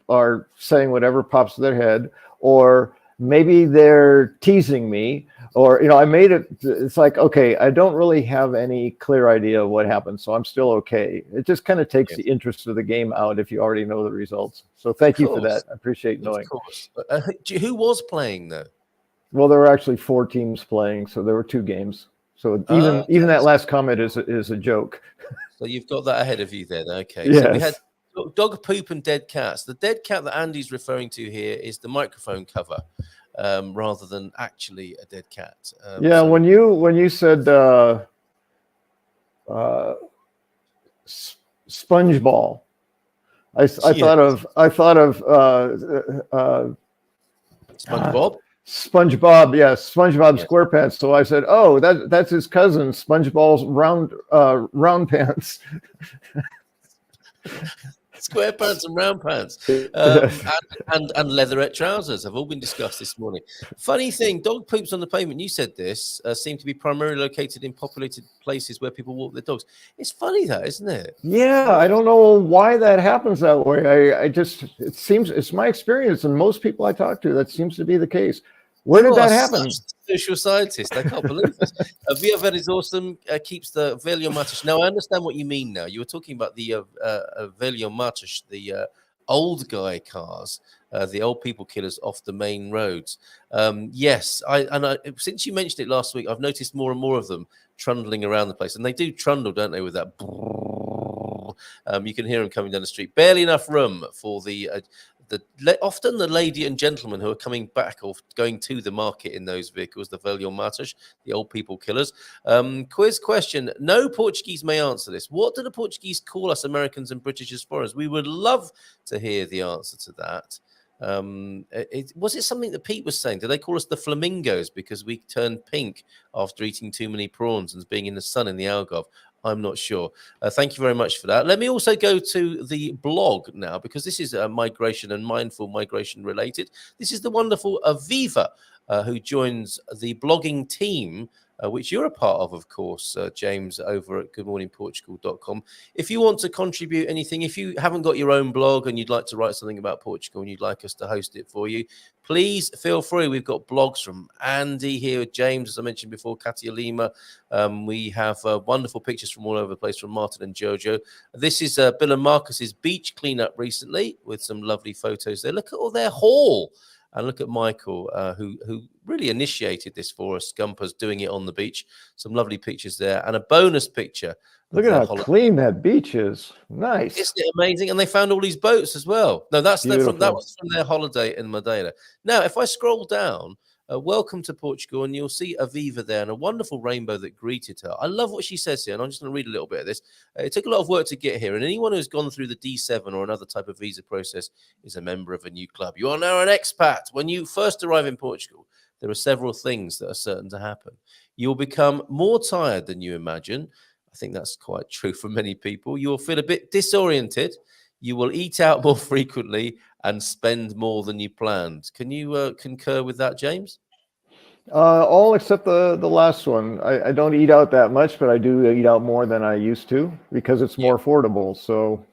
are saying whatever pops to their head, or maybe they're teasing me, or I made it. It's like, okay, I don't really have any clear idea of what happened, so I'm still okay. It just kind of takes the interest of the game out if you already know the results. So thank you for that. I appreciate knowing. Of course. Who was playing though? Well, there were actually 4 teams playing, so there were 2 games. So even that last comment is a joke. So you've got that ahead of you then. Okay. Yes. So we had dog poop and dead cats. The dead cat that Andy's referring to here is the microphone cover, rather than actually a dead cat. When you said SpongeBall, I thought of SpongeBob. SpongeBob, yes, SpongeBob SquarePants. So I said, oh, that's his cousin, SpongeBob's round pants. Square pants and round pants, and leatherette trousers have all been discussed this morning. Funny thing, dog poops on the pavement, you said this, seem to be primarily located in populated places where people walk their dogs. It's funny that, isn't it? Yeah, I don't know why that happens that way. It's my experience, and most people I talk to, that seems to be the case. Where did that happen? Social scientist, I can't believe this. Via Veris awesome keeps the Velio Matish. Now I understand what you mean. Now you were talking about the Velio Matish, the old guy cars, the old people killers off the main roads. Yes, since you mentioned it last week, I've noticed more and more of them trundling around the place, and they do trundle, don't they, with that. You can hear them coming down the street. Barely enough room for the often the lady and gentleman who are coming back or going to the market in those vehicles, the velho matas, the old people killers. Quiz question. No Portuguese may answer this. What do the Portuguese call us Americans and British as foreigners? We would love to hear the answer to that. Was it something that Pete was saying? Do they call us the flamingos because we turn pink after eating too many prawns and being in the sun in the Algarve? I'm not sure. Thank you very much for that. Let me also go to the blog now, because this is migration and mindful migration related. This is the wonderful Aviva, who joins the blogging team, which you're a part of course, James, over at goodmorningportugal.com. If you want to contribute anything, if you haven't got your own blog and you'd like to write something about Portugal and you'd like us to host it for you, please feel free. We've got blogs from Andy here, James, as I mentioned before, Katia Lima. We have wonderful pictures from all over the place from Martin and Jojo. This is Bill and Marcus's beach cleanup recently with some lovely photos there. Look at all their haul. And look at Michael, who really initiated this for us. Scumper's doing it on the beach. Some lovely pictures there. And a bonus picture. Look at how clean that beach is. Nice. Isn't it amazing? And they found all these boats as well. No, that was from their holiday in Madeira. Now, if I scroll down, welcome to Portugal, and you'll see Aviva there and a wonderful rainbow that greeted her. I love what she says here, and I'm just going to read a little bit of this. It took a lot of work to get here, and anyone who's gone through the D7 or another type of visa process is a member of a new club. You are now an expat. When you first arrive in Portugal, there are several things that are certain to happen. You'll become more tired than you imagine. I think that's quite true for many people. You will feel a bit disoriented. You will eat out more frequently and spend more than you planned. Can you concur with that, James? All except the last one. I don't eat out that much, but I do eat out more than I used to because it's more affordable. So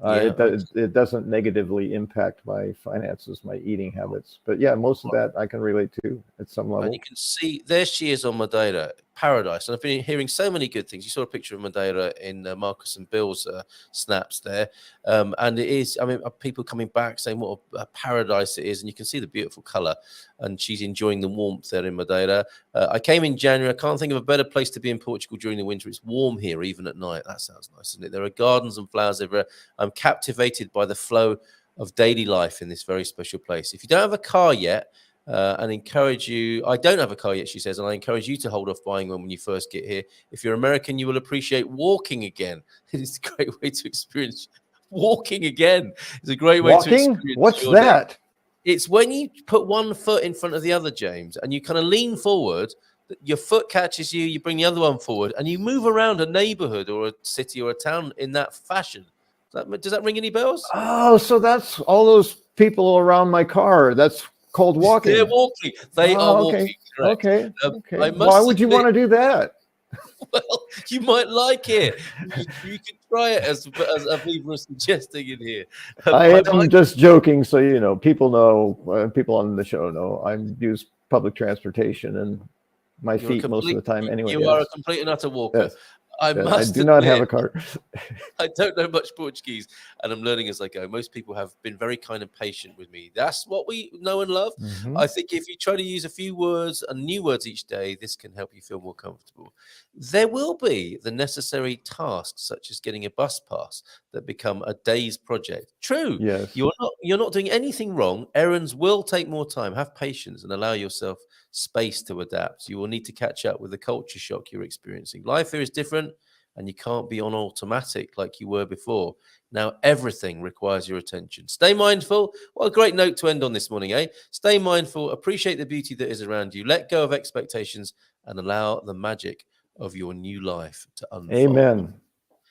it doesn't negatively impact my finances, my eating habits. But yeah, most of that I can relate to at some level. And you can see there she is on Madeira, paradise. And I've been hearing so many good things. You saw a picture of Madeira in Marcus and Bill's snaps there. And it is, I mean, people coming back saying what a paradise it is. And you can see the beautiful color. And she's enjoying the warmth there in Madeira. I came in January. I can't think of a better place to be in Portugal during the winter. It's warm here, even at night. That sounds nice, isn't it? There are gardens and flowers everywhere. I'm captivated by the flow of daily life in this very special place. If you don't have a car yet, and encourage you, I don't have a car yet, she says, and I encourage you to hold off buying one when you first get here. If you're American, you will appreciate walking again. It is a great way to experience walking again. It's a great way to experience. What's that? It's when you put one foot in front of the other, James, and you kind of lean forward, your foot catches you, you bring the other one forward, and you move around a neighborhood or a city or a town in that fashion. Does that ring any bells? Oh, so that's all those people around my car. That's called walking. They're walking. They are walking. Correct. Okay. Why would you want to do that? Well, you might like it. You can try it as Aviva was suggesting in here. I am just joking, so you know, people know, people on the show know I use public transportation, and my feet most of the time anyway. You are a complete and utter walker. Yes. I do not have a car. I don't know much Portuguese, and I'm learning as I go. Most people have been very kind and patient with me. That's what we know and love. Mm-hmm. I think if you try to use a few words and new words each day, this can help you feel more comfortable. There will be the necessary tasks, such as getting a bus pass, that become a day's project. True. Yes. You're not doing anything wrong. Errands will take more time. Have patience and allow yourself space to adapt. You will need to catch up with the culture shock you're experiencing. Life here is different, and you can't be on automatic like you were before. Now, everything requires your attention. Stay mindful. What a great note to end on this morning, eh? Stay mindful. Appreciate the beauty that is around you. Let go of expectations and allow the magic of your new life to unfold. Amen.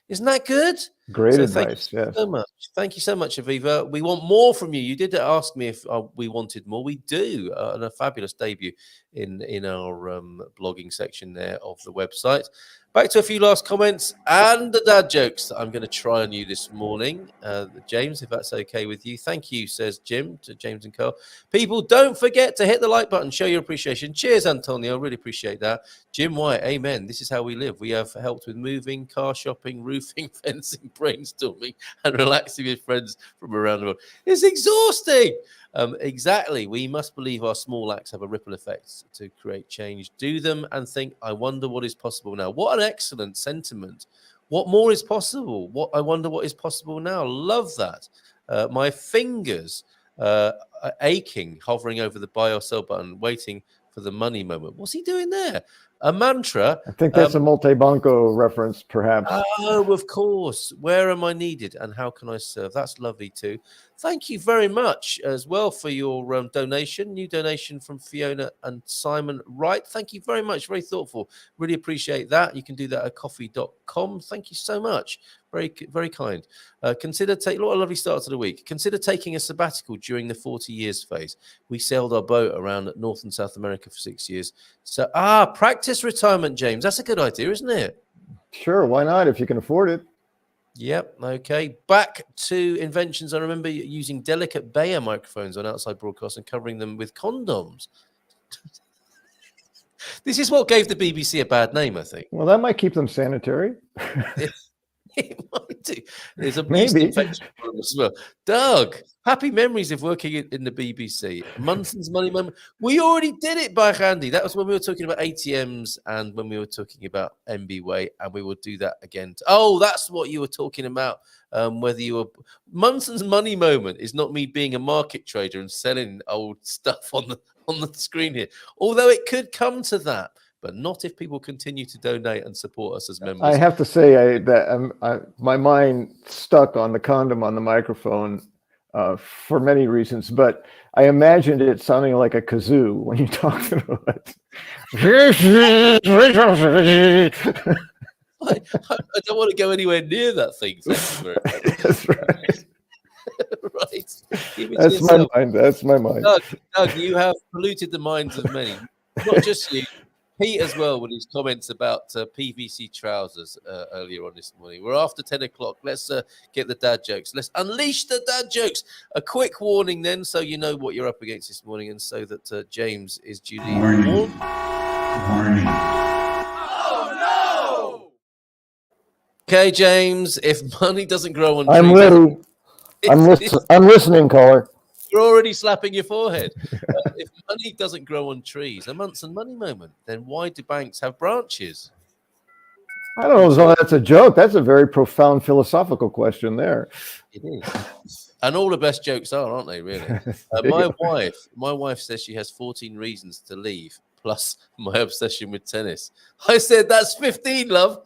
Isn't that good? Great advice. Thank you so much. Thank you so much, Aviva. We want more from you. You did ask me if we wanted more. We do. And a fabulous debut in our blogging section there of the website. Back to a few last comments and the dad jokes that I'm going to try on you this morning. James, if that's okay with you. Thank you, says Jim, to James and Carl. People, don't forget to hit the like button. Show your appreciation. Cheers, Antonio. Really appreciate that. Jim White, amen. This is how we live. We have helped with moving, car shopping, roofing, fencing, brainstorming, and relaxing with friends from around the world. It's exhausting. Exactly. We must believe our small acts have a ripple effect to create change. Do them and think, I wonder what is possible now. What an excellent sentiment. What more is possible? I wonder what is possible now. Love that. My fingers aching, hovering over the buy or sell button, waiting for the money moment. What's he doing there? A mantra. I think that's a multi-banco reference, perhaps. Oh, of course. Where am I needed and how can I serve? That's lovely too. Thank you very much as well for your donation. New donation from Fiona and Simon Wright. Thank you very much. Very thoughtful. Really appreciate that. You can do that at coffee.com. Thank you so much. Very, very kind. Consider taking what a lovely start to the week. Consider taking a sabbatical during the 40 years phase. We sailed our boat around North and South America for 6 years. So, practice retirement, James. That's a good idea, isn't it? Sure, why not if you can afford it? Yep. Okay. Back to inventions. I remember using delicate Bayer microphones on outside broadcasts and covering them with condoms. This is what gave the BBC a bad name, I think. Well, that might keep them sanitary. It might do. There's a Maybe infection problem as well. Doug, happy memories of working in the BBC. Munson's money moment. We already did it by Andy. That was when we were talking about ATMs and when we were talking about MBWay, and we will do that again. Oh, that's what you were talking about. Whether you were Munson's money moment is not me being a market trader and selling old stuff on the screen here. Although it could come to that. But not if people continue to donate and support us as members. I have to say that my mind stuck on the condom on the microphone for many reasons, but I imagined it sounding like a kazoo when you talked about it. I don't want to go anywhere near that thing. That's right. Right. That's my mind. That's my mind. Doug, you have polluted the minds of many. Not just you. Pete as well with his comments about PVC trousers earlier on this morning. We're after 10 o'clock. Let's get the dad jokes. Let's unleash the dad jokes. A quick warning then, so you know what you're up against this morning and so that James is duly warned. Warning. Oh, no! Okay, James, if money doesn't grow on trees... I'm ready. I'm listening, caller. You're already slapping your forehead. If money doesn't grow on trees, a Munson money moment, then why do banks have branches? I don't know as that's a joke. That's a very profound philosophical question there. It is. And all the best jokes are, aren't they, really? My wife says she has 14 reasons to leave, plus my obsession with tennis. I said, that's 15, love.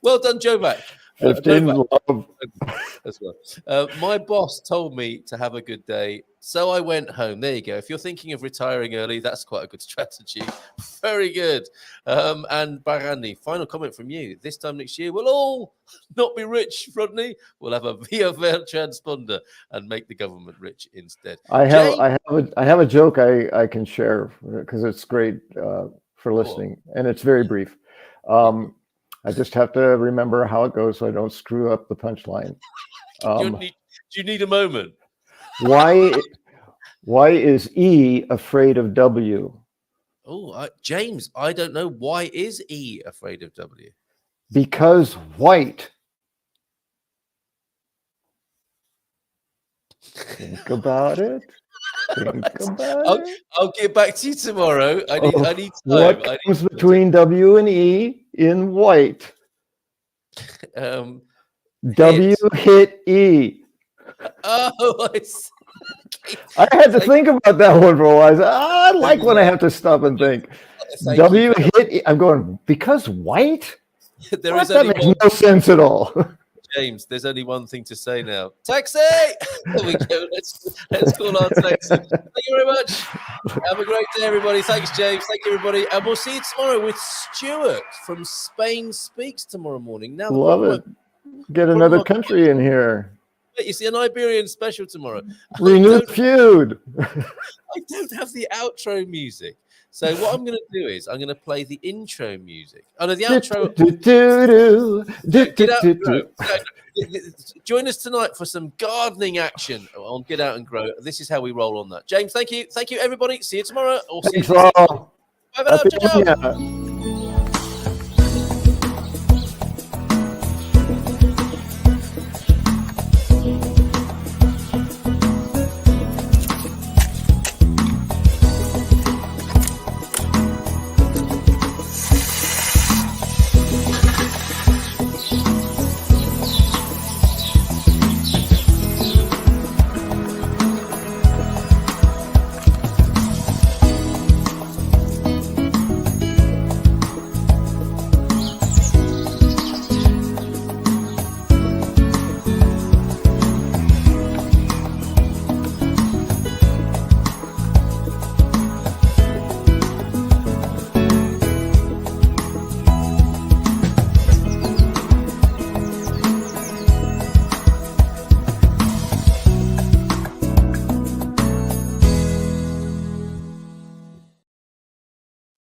Well done, Joe Back. 15 love. As well. My boss told me to have a good day, so I went home. There you go. If you're thinking of retiring early, that's quite a good strategy. Very good. And Barani, final comment from you. This time next year, we'll all not be rich, Rodney. We'll have a VFL transponder and make the government rich instead. I have a joke I can share because it's great for listening, and it's very brief. I just have to remember how it goes so I don't screw up the punchline. Do you need a moment? Why is E afraid of W? Oh, James, I don't know. Why is E afraid of W? Because white. Think about it. I'll get back to you tomorrow. I need time. What comes between W and E in white? W hit E. Oh, I had to think about that one for a while. I like when I have to stop and think. W hit E. I'm going, because white? That makes no sense at all. James, there's only one thing to say now. Taxi! There we go. Let's call our taxi. Thank you very much. Have a great day, everybody. Thanks, James. Thank you, everybody. And we'll see you tomorrow with Stuart from Spain Speaks tomorrow morning. Now, love it. Get another country in here. You see an Iberian special tomorrow. Renewed feud. I don't have the outro music. So what I'm going to do is I'm going to play the intro music. Oh, no, the outro. Get Out and Grow. Join us tonight for some gardening action on Get Out and Grow. This is how we roll on that. James, thank you. Thank you, everybody. See you tomorrow. Or see you all. Bye for now. Ciao.